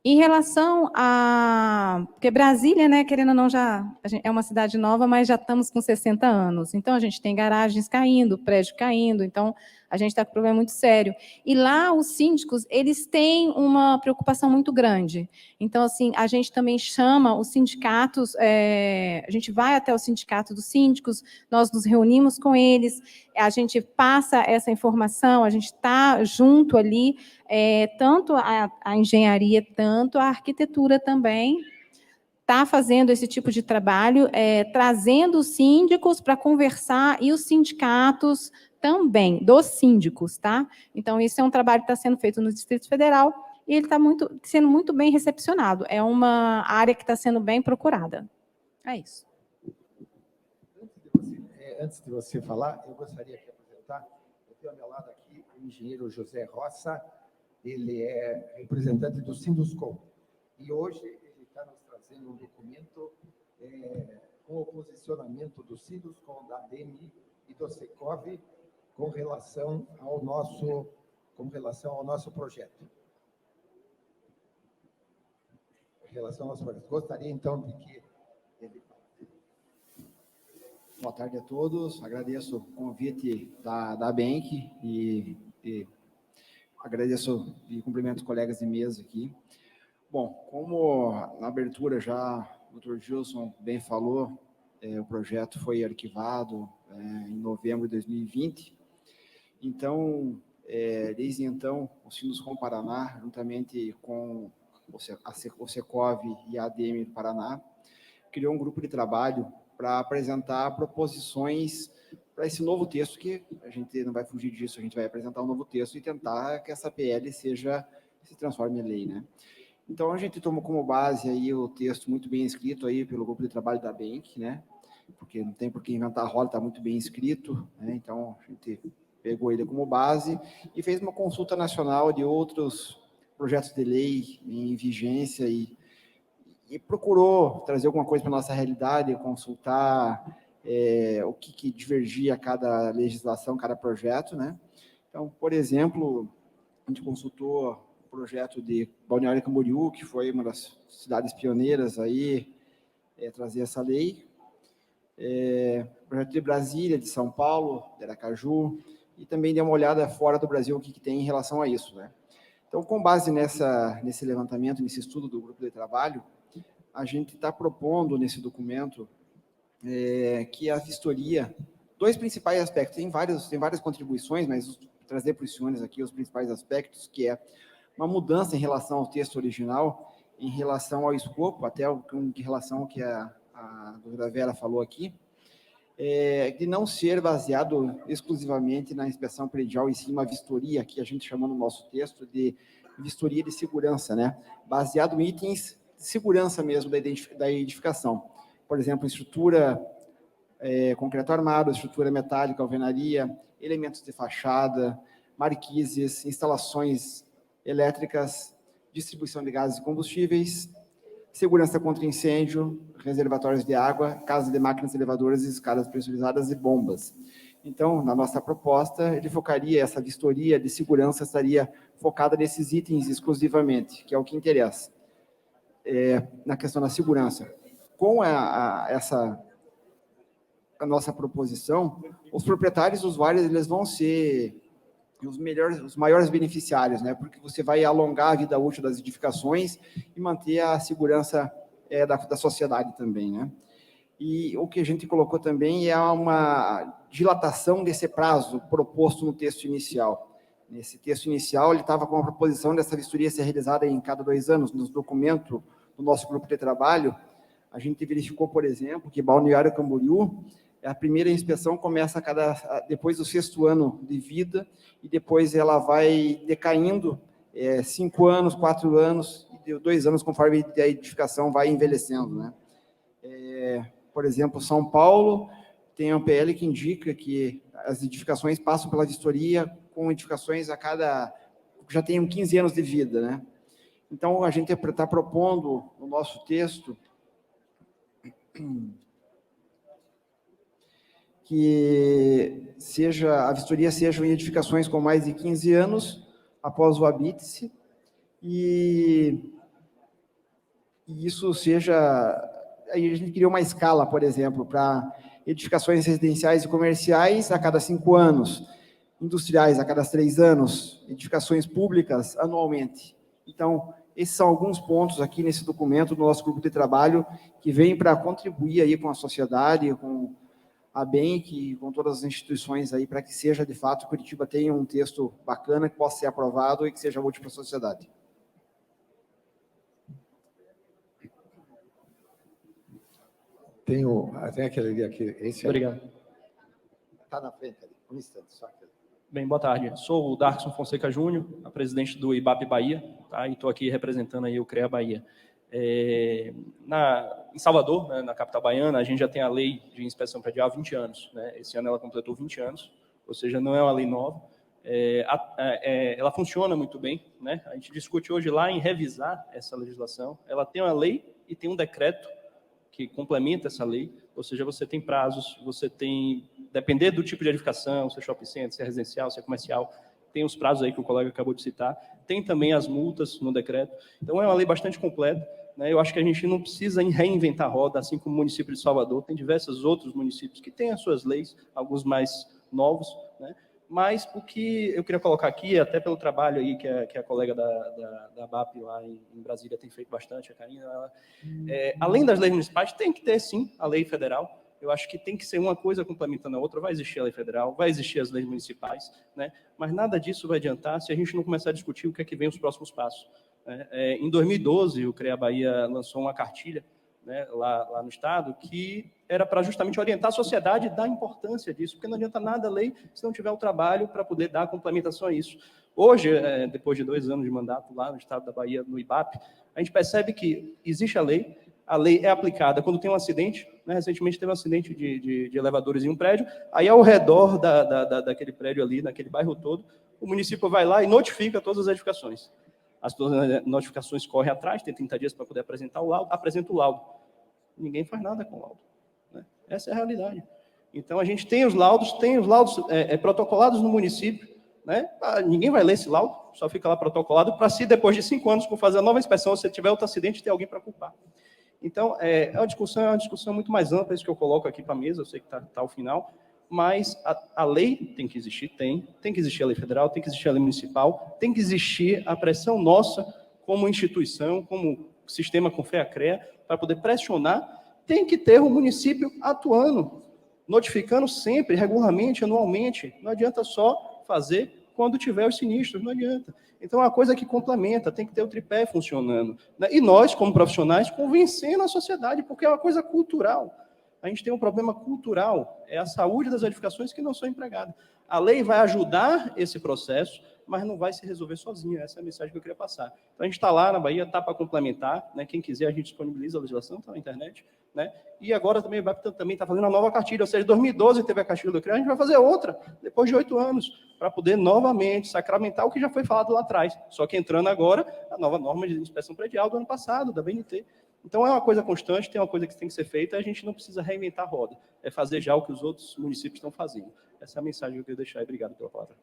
Em relação a... Porque Brasília, né, querendo ou não, é uma cidade nova, mas já estamos com 60 anos. Então, a gente tem garagens caindo, prédio caindo, então a gente está com um problema muito sério. E lá, os síndicos, eles têm uma preocupação muito grande. Então, assim, a gente também chama os sindicatos, a gente vai até o sindicato dos síndicos, nós nos reunimos com eles, a gente passa essa informação, a gente está junto ali, tanto a engenharia, tanto a arquitetura também, está fazendo esse tipo de trabalho, trazendo os síndicos para conversar, e os sindicatos também, dos síndicos, tá? Então, isso é um trabalho que está sendo feito no Distrito Federal, e ele está sendo muito bem recepcionado. É uma área que está sendo bem procurada. É isso. Antes de você falar, eu gostaria de apresentar, eu tenho ao meu lado aqui o engenheiro José Roça, ele é representante do Sinduscom, e hoje ele está nos trazendo um documento com o posicionamento do Sinduscom, da ABEM e do Secov com relação ao nosso projeto. Gostaria, então, de que ele... Boa tarde a todos. Agradeço o convite da ABENC e agradeço e cumprimento os colegas de mesa aqui. Bom, como na abertura já o Dr. Gilson bem falou, o projeto foi arquivado em novembro de 2020. Então, desde então, o Sinduscom Paraná, juntamente com o Secov e a ADM do Paraná, criou um grupo de trabalho para apresentar proposições para esse novo texto, que a gente não vai fugir disso, a gente vai apresentar um novo texto e tentar que essa PL se transforme em lei, né? Então, a gente tomou como base aí o texto muito bem escrito aí pelo grupo de trabalho da ABENC, né? Porque não tem por que inventar a roda, está muito bem escrito, né? Então, a gente pegou ele como base e fez uma consulta nacional de outros projetos de lei em vigência e procurou trazer alguma coisa para a nossa realidade, consultar o que divergia cada legislação, cada projeto, né? Então, por exemplo, a gente consultou o projeto de Balneário Camboriú, que foi uma das cidades pioneiras aí, trazer essa lei, projeto de Brasília, de São Paulo, de Aracaju, e também deu uma olhada fora do Brasil, o que tem em relação a isso, né? Então, com base nesse levantamento, nesse estudo do grupo de trabalho, a gente está propondo nesse documento que a vistoria, 2 principais aspectos, tem várias contribuições, mas trazer para os senhores aqui os principais aspectos, que é uma mudança em relação ao texto original, em relação ao escopo, até em relação ao que a doutora Vera falou aqui, de não ser baseado exclusivamente na inspeção predial, e sim uma vistoria, que a gente chama no nosso texto de vistoria de segurança, né? Baseado em itens de segurança mesmo da edificação. Por exemplo, estrutura, concreto armado, estrutura metálica, alvenaria, elementos de fachada, marquises, instalações elétricas, distribuição de gases e combustíveis, segurança contra incêndio, reservatórios de água, casas de máquinas elevadoras, escadas pressurizadas e bombas. Então, na nossa proposta, ele focaria, essa vistoria de segurança estaria focada nesses itens exclusivamente, que é o que interessa, na questão da segurança. Com a nossa proposição, os proprietários e usuários eles vão ser os maiores beneficiários, né? Porque você vai alongar a vida útil das edificações e manter a segurança da sociedade também, né? E o que a gente colocou também é uma dilatação desse prazo proposto no texto inicial. Nesse texto inicial, ele estava com a proposição dessa vistoria ser realizada em cada 2 anos. Nos documentos do nosso grupo de trabalho, a gente verificou, por exemplo, que Balneário Camboriú, a primeira inspeção começa depois do 6º ano de vida, e depois ela vai decaindo 5 anos, 4 anos, e 2 anos, conforme a edificação vai envelhecendo, né? Por exemplo, São Paulo tem um PL que indica que as edificações passam pela vistoria com edificações já tenham 15 anos de vida, né? Então, a gente está propondo no nosso texto que a vistoria seja em edificações com mais de 15 anos após o habite-se, e isso seja... Aí a gente criou uma escala, por exemplo, para edificações residenciais e comerciais a cada 5 anos, industriais a cada 3 anos, edificações públicas anualmente. Então, esses são alguns pontos aqui nesse documento do nosso grupo de trabalho que vem para contribuir aí com a sociedade, com a BENC, com todas as instituições aí, para que seja, de fato, Curitiba tenha um texto bacana, que possa ser aprovado e que seja útil para a sociedade. Tem aquele aqui. Esse Obrigado. Está na frente ali. Um instante, só aquele. Bem, boa tarde. Sou o Darkson Fonseca Júnior, presidente do IBAP Bahia, tá? E estou aqui representando aí o CREA Bahia. Em Salvador, né, na capital baiana, a gente já tem a lei de inspeção predial há 20 anos. Né? Esse ano ela completou 20 anos, ou seja, não é uma lei nova. Ela funciona muito bem. Né? A gente discute hoje lá em revisar essa legislação. Ela tem uma lei e tem um decreto que complementa essa lei, ou seja, você tem prazos, você tem, depender do tipo de edificação, se é shopping center, se é residencial, se é comercial, tem os prazos aí que o colega acabou de citar, tem também as multas no decreto, então é uma lei bastante completa, né? Eu acho que a gente não precisa reinventar a roda, assim como o município de Salvador, tem diversos outros municípios que têm as suas leis, alguns mais novos, né? Mas o que eu queria colocar aqui, até pelo trabalho aí que a colega da BAP lá em Brasília tem feito bastante, a Karina, além das leis municipais, tem que ter, sim, a lei federal. Eu acho que tem que ser uma coisa complementando a outra. Vai existir a lei federal, vai existir as leis municipais, né? Mas nada disso vai adiantar se a gente não começar a discutir o que é que vem os próximos passos. Em 2012, o CREA Bahia lançou uma cartilha, né, lá no estado, que era para justamente orientar a sociedade da importância disso, porque não adianta nada a lei se não tiver o trabalho para poder dar complementação a isso. Hoje, depois de 2 anos de mandato lá no estado da Bahia, no IBAP, a gente percebe que existe a lei é aplicada quando tem um acidente, né? Recentemente teve um acidente de elevadores em um prédio, aí ao redor daquele prédio ali, naquele bairro todo, o município vai lá e notifica todas as edificações. As notificações correm atrás, tem 30 dias para poder apresentar o laudo, apresenta o laudo. Ninguém faz nada com o laudo. Né? Essa é a realidade. Então, a gente tem os laudos protocolados no município, né? Ninguém vai ler esse laudo, só fica lá protocolado, para se depois de 5 anos, por fazer a nova inspeção, se tiver outro acidente, ter alguém para culpar. Então, é uma discussão muito mais ampla, isso que eu coloco aqui para a mesa, eu sei que está ao final, mas a lei tem que existir, tem que existir a lei federal, tem que existir a lei municipal, tem que existir a pressão nossa como instituição, como sistema com FEA-CREA, para poder pressionar, tem que ter o município atuando, notificando sempre, regularmente, anualmente, não adianta só fazer quando tiver os sinistros, não adianta. Então, é uma coisa que complementa, tem que ter o tripé funcionando. Né? E nós, como profissionais, convencendo a sociedade, porque é uma coisa cultural. A gente tem um problema cultural, é a saúde das edificações que não são empregadas. A lei vai ajudar esse processo, mas não vai se resolver sozinha. Essa é a mensagem que eu queria passar. Então, a gente está lá na Bahia, está para complementar, né? Quem quiser, a gente disponibiliza a legislação, está na internet, né? E agora também o IBAP também está fazendo uma nova cartilha, ou seja, em 2012 teve a cartilha do CREA, a gente vai fazer outra, depois de 8 anos, para poder novamente sacramentar o que já foi falado lá atrás, só que entrando agora a nova norma de inspeção predial do ano passado, da BNT. Então, é uma coisa constante, tem uma coisa que tem que ser feita, a gente não precisa reinventar a roda, é fazer já o que os outros municípios estão fazendo. Essa é a mensagem que eu queria deixar e obrigado pela palavra.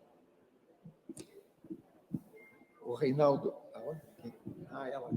O Reinaldo. Aonde? Ah, ela.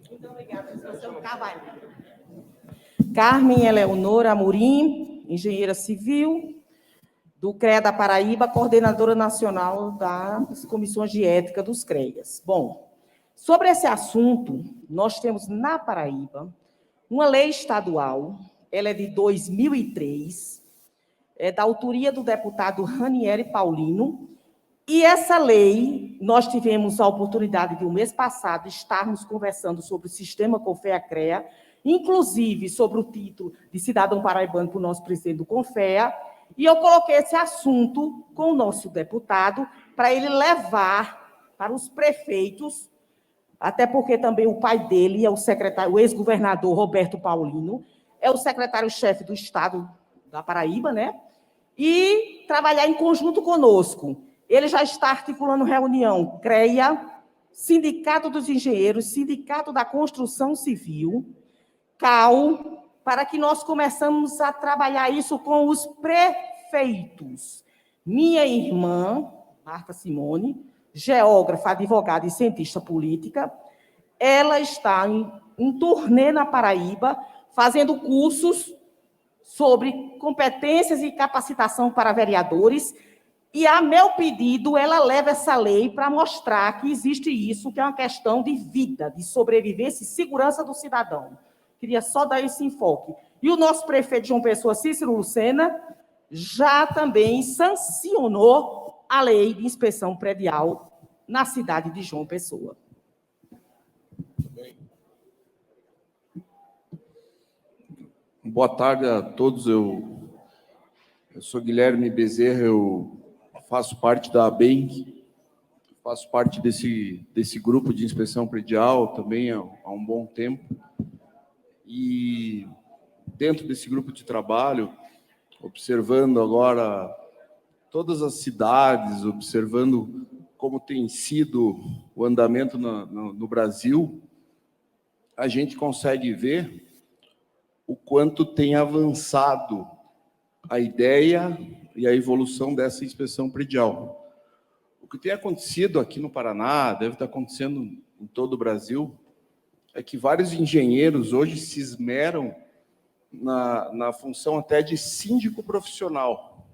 Muito obrigada, professor Carvalho. Carmen Eleonora Amorim, engenheira civil, do CREA da Paraíba, coordenadora nacional das comissões de ética dos CREAs. Bom, sobre esse assunto, nós temos na Paraíba uma lei estadual, ela é de 2003, é da autoria do deputado Ranieri Paulino, e essa lei, nós tivemos a oportunidade de, o mês passado, estarmos conversando sobre o sistema CONFEA-CREA, inclusive sobre o título de cidadão paraibano para o nosso presidente do CONFEA, e eu coloquei esse assunto com o nosso deputado para ele levar para os prefeitos, até porque também o pai dele é o secretário, o ex-governador Roberto Paulino, é o secretário-chefe do Estado da Paraíba, né? E trabalhar em conjunto conosco. Ele já está articulando reunião CREA, Sindicato dos Engenheiros, Sindicato da Construção Civil, CAL, para que nós começamos a trabalhar isso com os prefeitos. Minha irmã, Marta Simone, geógrafa, advogada e cientista política, ela está em turnê na Paraíba, fazendo cursos sobre competências e capacitação para vereadores, e, a meu pedido, ela leva essa lei para mostrar que existe isso, que é uma questão de vida, de sobrevivência e segurança do cidadão. Queria só dar esse enfoque. E o nosso prefeito de João Pessoa, Cícero Lucena, já também sancionou a lei de inspeção predial na cidade de João Pessoa. Boa tarde a todos. Eu sou Guilherme Bezerra, eu faço parte da ABEM, faço parte desse grupo de inspeção predial também há um bom tempo. E dentro desse grupo de trabalho, observando agora todas as cidades, observando como tem sido o andamento no Brasil, a gente consegue ver o quanto tem avançado a ideia e a evolução dessa inspeção predial. O que tem acontecido aqui no Paraná, deve estar acontecendo em todo o Brasil, é que vários engenheiros hoje se esmeram na função até de síndico profissional.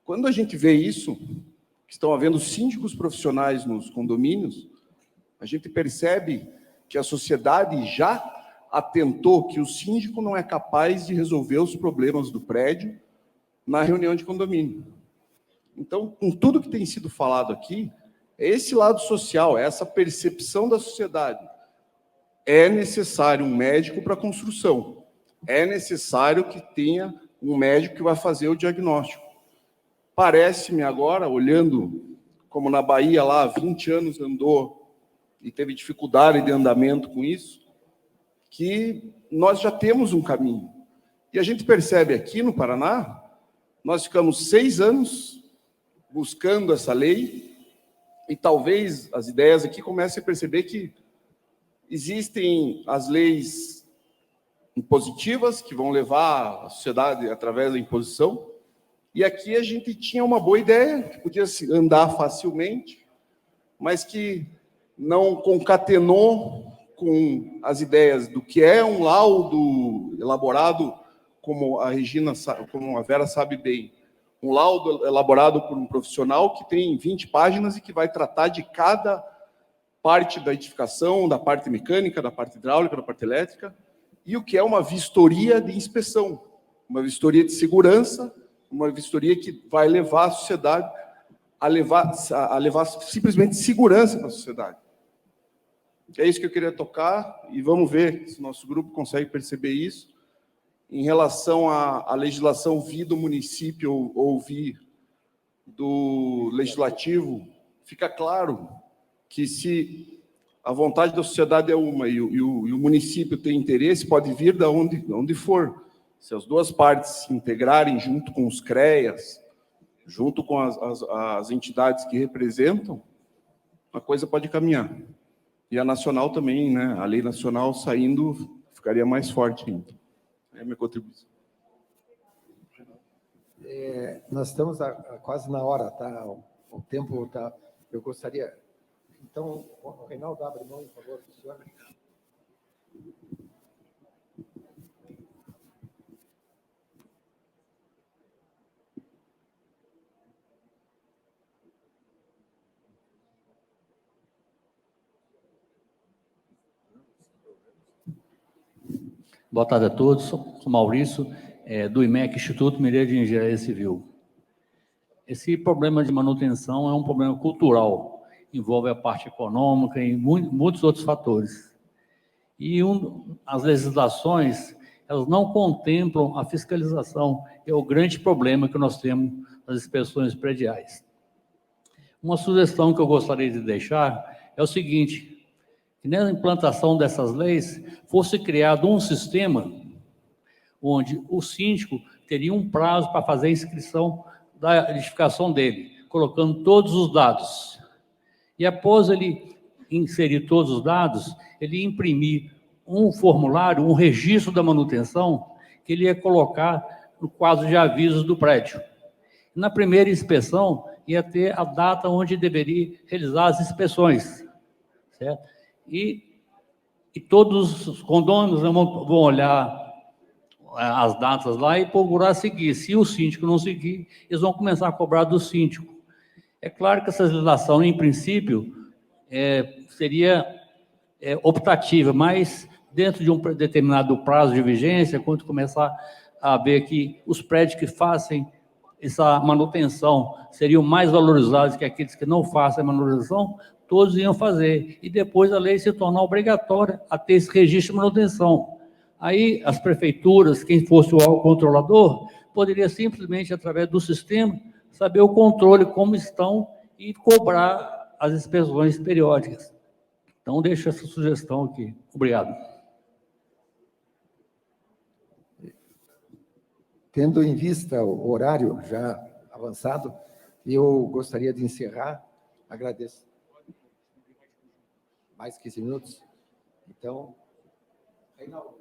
Quando a gente vê isso, que estão havendo síndicos profissionais nos condomínios, a gente percebe que a sociedade já atentou que o síndico não é capaz de resolver os problemas do prédio na reunião de condomínio. Então, com tudo que tem sido falado aqui, é esse lado social, é essa percepção da sociedade. É necessário um médico para a construção. É necessário que tenha um médico que vai fazer o diagnóstico. Parece-me agora, olhando como na Bahia lá há 20 anos andou e teve dificuldade de andamento com isso, que nós já temos um caminho. E a gente percebe aqui no Paraná, nós ficamos 6 anos buscando essa lei e talvez as ideias aqui comecem a perceber que existem as leis impositivas que vão levar a sociedade através da imposição, e aqui a gente tinha uma boa ideia, que podia andar facilmente, mas que não concatenou com as ideias do que é um laudo elaborado, como a Regina, como a Vera sabe bem, um laudo elaborado por um profissional que tem 20 páginas e que vai tratar de cada parte da edificação, da parte mecânica, da parte hidráulica, da parte elétrica, e o que é uma vistoria de inspeção, uma vistoria de segurança, uma vistoria que vai levar a sociedade a levar simplesmente segurança para a sociedade. É isso que eu queria tocar, e vamos ver se o nosso grupo consegue perceber isso. Em relação à legislação vir do município ou vir do legislativo, fica claro que se a vontade da sociedade é uma e o município tem interesse, pode vir de onde for. Se as duas partes se integrarem junto com os CREAs, junto com as entidades que representam, a coisa pode caminhar. E a nacional também, né? A lei nacional saindo ficaria mais forte ainda. É a minha contribuição. Nós estamos quase na hora, tá? O tempo está... Eu gostaria... Então, o Reinaldo, abre mão, por favor, do senhor. Boa tarde a todos, sou Maurício, do IMEC, Instituto Mineiro de Engenharia Civil. Esse problema de manutenção é um problema cultural, envolve a parte econômica e muitos outros fatores. E as legislações, elas não contemplam a fiscalização, é o grande problema que nós temos nas inspeções prediais. Uma sugestão que eu gostaria de deixar é o seguinte: que na implantação dessas leis fosse criado um sistema onde o síndico teria um prazo para fazer a inscrição da edificação dele, colocando todos os dados. E após ele inserir todos os dados, ele ia imprimir um formulário, um registro da manutenção, que ele ia colocar no quadro de avisos do prédio. Na primeira inspeção, ia ter a data onde deveria realizar as inspeções, certo? E todos os condôminos vão olhar as datas lá e procurar seguir. Se o síndico não seguir, eles vão começar a cobrar do síndico. É claro que essa legislação, em princípio, seria optativa, mas dentro de um determinado prazo de vigência, quando começar a ver que os prédios que fazem essa manutenção seriam mais valorizados que aqueles que não fazem a manutenção, todos iam fazer, e depois a lei se tornar obrigatória a ter esse registro de manutenção. Aí as prefeituras, quem fosse o controlador, poderia simplesmente, através do sistema, saber o controle, como estão, e cobrar as inspeções periódicas. Então, deixo essa sugestão aqui. Obrigado. Tendo em vista o horário já avançado, eu gostaria de encerrar. Agradeço. Mais 15 minutos? Então, Reinaldo.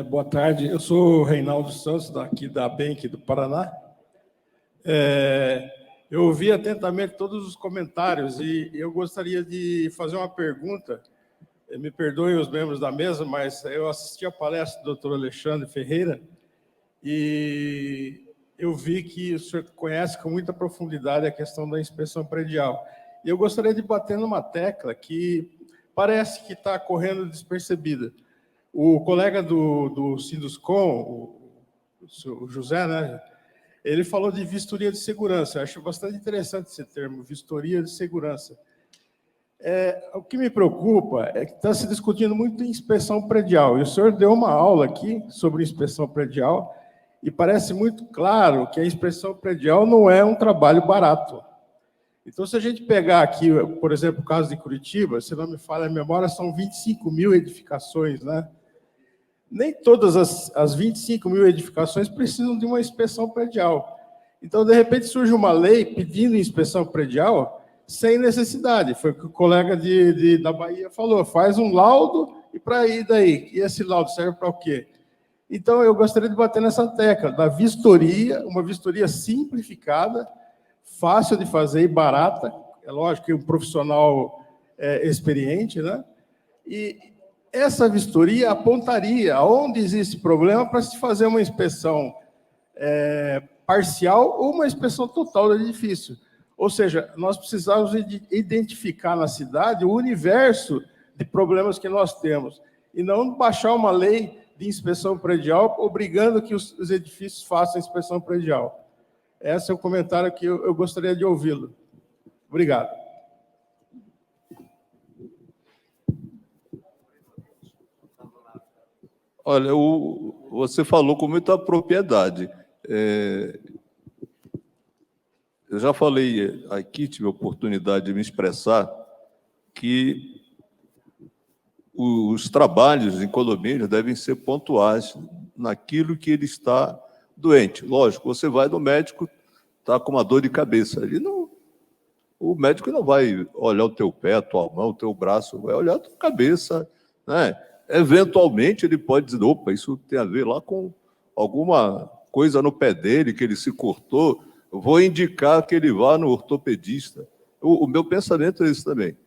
Boa tarde, eu sou o Reinaldo Santos, daqui da BENC do Paraná. Eu ouvi atentamente todos os comentários e eu gostaria de fazer uma pergunta. Me perdoem os membros da mesa, mas eu assisti a palestra do Dr. Alexandre Ferreira e eu vi que o senhor conhece com muita profundidade a questão da inspeção predial. E eu gostaria de bater numa tecla que parece que está correndo despercebida. O colega do Sinduscom, o José, né, ele falou de vistoria de segurança. Eu acho bastante interessante esse termo, vistoria de segurança. O que me preocupa é que está se discutindo muito em inspeção predial. E o senhor deu uma aula aqui sobre inspeção predial e parece muito claro que a inspeção predial não é um trabalho barato. Então, se a gente pegar aqui, por exemplo, o caso de Curitiba, se não me falha a memória, são 25 mil edificações, né? Nem todas as 25 mil edificações precisam de uma inspeção predial. Então, de repente, surge uma lei pedindo inspeção predial sem necessidade. Foi o que o colega da Bahia falou, faz um laudo e para ir daí. E esse laudo serve para o quê? Então, eu gostaria de bater nessa tecla da vistoria, uma vistoria simplificada, fácil de fazer e barata. É lógico que um profissional experiente, né? E essa vistoria apontaria aonde existe problema para se fazer uma inspeção parcial ou uma inspeção total do edifício. Ou seja, nós precisamos identificar na cidade o universo de problemas que nós temos e não baixar uma lei de inspeção predial, obrigando que os edifícios façam inspeção predial. Esse é o comentário que eu gostaria de ouvi-lo. Obrigado. Olha, você falou com muita propriedade. Eu já falei aqui, tive a oportunidade de me expressar, que os trabalhos em condomínio devem ser pontuais naquilo que ele está doente. Lógico, você vai no médico, está com uma dor de cabeça. O médico não vai olhar o teu pé, a tua mão, o teu braço, vai olhar a tua cabeça, né? Eventualmente, ele pode dizer, opa, isso tem a ver lá com alguma coisa no pé dele, que ele se cortou, eu vou indicar que ele vá no ortopedista. O meu pensamento é esse também.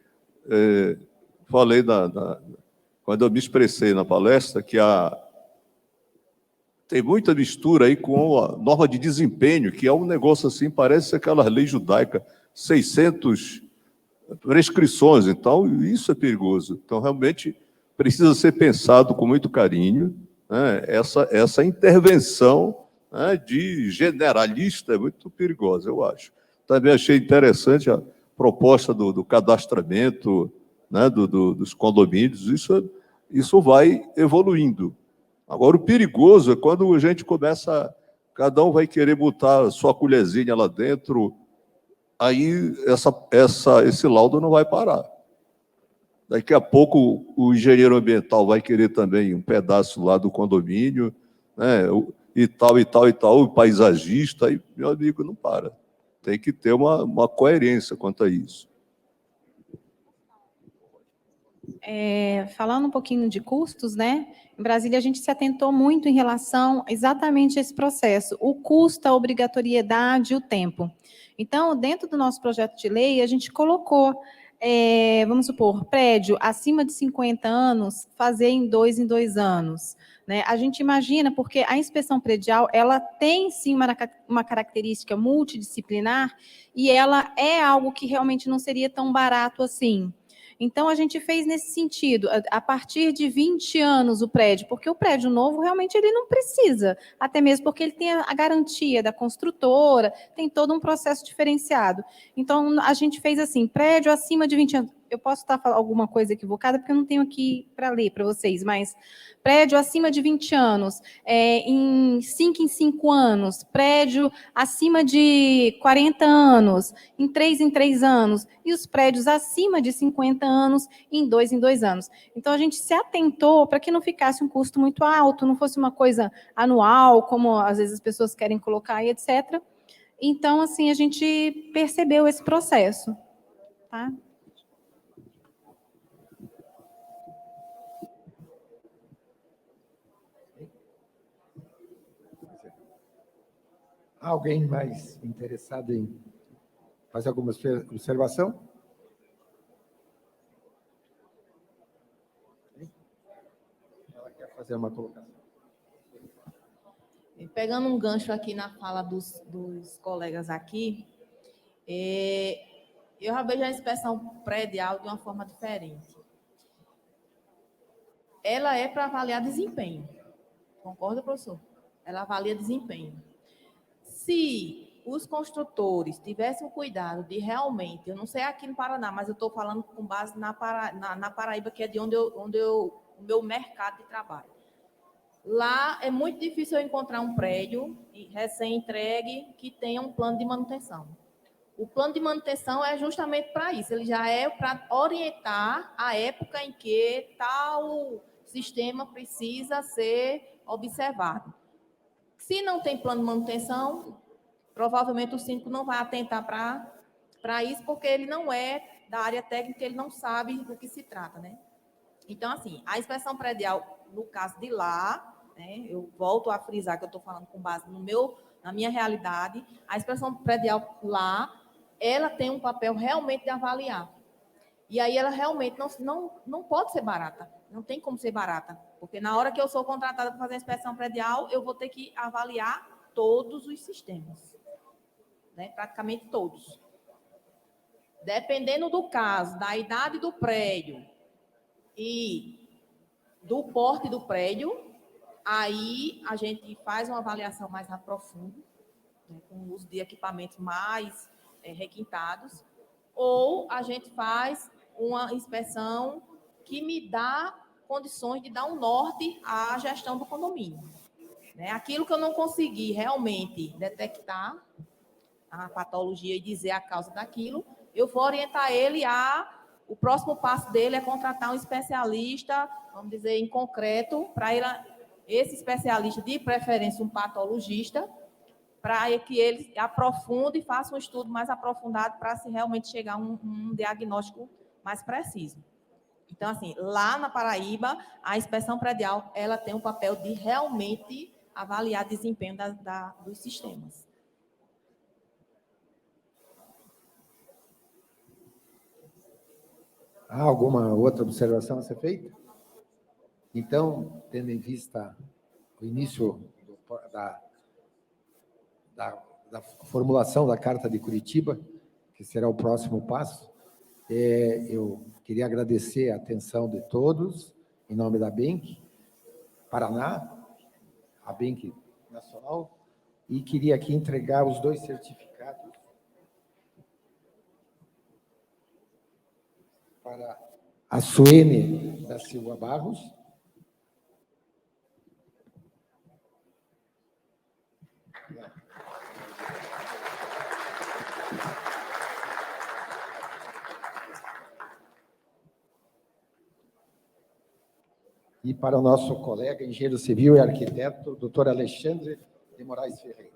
Falei, quando eu me expressei na palestra, que tem muita mistura aí com a norma de desempenho, que é um negócio assim, parece aquela lei judaica, 600 prescrições, então isso é perigoso. Então, realmente, precisa ser pensado com muito carinho, né? Essa intervenção, né, de generalista é muito perigosa, eu acho. Também achei interessante a proposta do cadastramento, né, dos condomínios, isso vai evoluindo. Agora, o perigoso é quando a gente começa, cada um vai querer botar a sua colherzinha lá dentro, aí esse laudo não vai parar. Daqui a pouco o engenheiro ambiental vai querer também um pedaço lá do condomínio, né, e tal, o paisagista, aí, meu amigo, não para. Tem que ter uma coerência quanto a isso. Falando um pouquinho de custos, né? Em Brasília, a gente se atentou muito em relação exatamente a esse processo, o custo, a obrigatoriedade e o tempo. Então, dentro do nosso projeto de lei, a gente colocou, vamos supor, prédio acima de 50 anos, fazer em 2 anos. Né? A gente imagina, porque a inspeção predial, ela tem, sim, uma característica multidisciplinar e ela é algo que realmente não seria tão barato assim. Então, a gente fez nesse sentido, a partir de 20 anos o prédio, porque o prédio novo realmente ele não precisa, até mesmo porque ele tem a garantia da construtora, tem todo um processo diferenciado. Então, a gente fez assim, prédio acima de 20 anos. Eu posso estar falando alguma coisa equivocada, porque eu não tenho aqui para ler para vocês, mas prédio acima de 20 anos, em 5 anos, prédio acima de 40 anos, em 3 anos, e os prédios acima de 50 anos, em 2 anos. Então, a gente se atentou para que não ficasse um custo muito alto, não fosse uma coisa anual, como às vezes as pessoas querem colocar, e etc. Então, assim, a gente percebeu esse processo. Tá? Alguém mais interessado em fazer alguma observação? Ela quer fazer uma colocação. Pegando um gancho aqui na fala dos colegas aqui, eu já vejo a inspeção predial de uma forma diferente. Ela é para avaliar desempenho. Concorda, professor? Ela avalia desempenho. Se os construtores tivessem o cuidado de realmente, eu não sei aqui no Paraná, mas eu estou falando com base na Paraíba, que é de onde o meu mercado de trabalho. Lá é muito difícil eu encontrar um prédio recém-entregue que tenha um plano de manutenção. O plano de manutenção é justamente para isso, ele já é para orientar a época em que tal sistema precisa ser observado. Se não tem plano de manutenção, provavelmente o síndico não vai atentar para isso, porque ele não é da área técnica, ele não sabe do que se trata, né? Então, assim, a inspeção predial, no caso de lá, né, eu volto a frisar que eu estou falando com base na minha realidade, a inspeção predial lá, ela tem um papel realmente de avaliar. E aí ela realmente não pode ser barata, não tem como ser barata, porque na hora que eu sou contratada para fazer a inspeção predial, eu vou ter que avaliar todos os sistemas, né? Praticamente todos. Dependendo do caso, da idade do prédio e do porte do prédio, Aí a gente faz uma avaliação mais aprofunda, né, com o uso de equipamentos mais requintados, ou a gente faz uma inspeção que me dá condições de dar um norte à gestão do condomínio. Né? Aquilo que eu não consegui realmente detectar, a patologia e dizer a causa daquilo, eu vou orientar ele o próximo passo dele é contratar um especialista, vamos dizer, em concreto, para esse especialista, de preferência um patologista, para que ele aprofunde e faça um estudo mais aprofundado para se realmente chegar a um diagnóstico mais preciso. Então, assim, lá na Paraíba, a inspeção predial, ela tem o papel de realmente avaliar desempenho dos sistemas. Há alguma outra observação a ser feita? Então, tendo em vista o início da formulação da Carta de Curitiba, que será o próximo passo, eu queria agradecer a atenção de todos, em nome da BENC Paraná, a BENC Nacional, e queria aqui entregar os 2 certificados para a Suene da Silva Barros, e para o nosso colega, engenheiro civil e arquiteto, doutor Alexandre de Moraes Ferreira.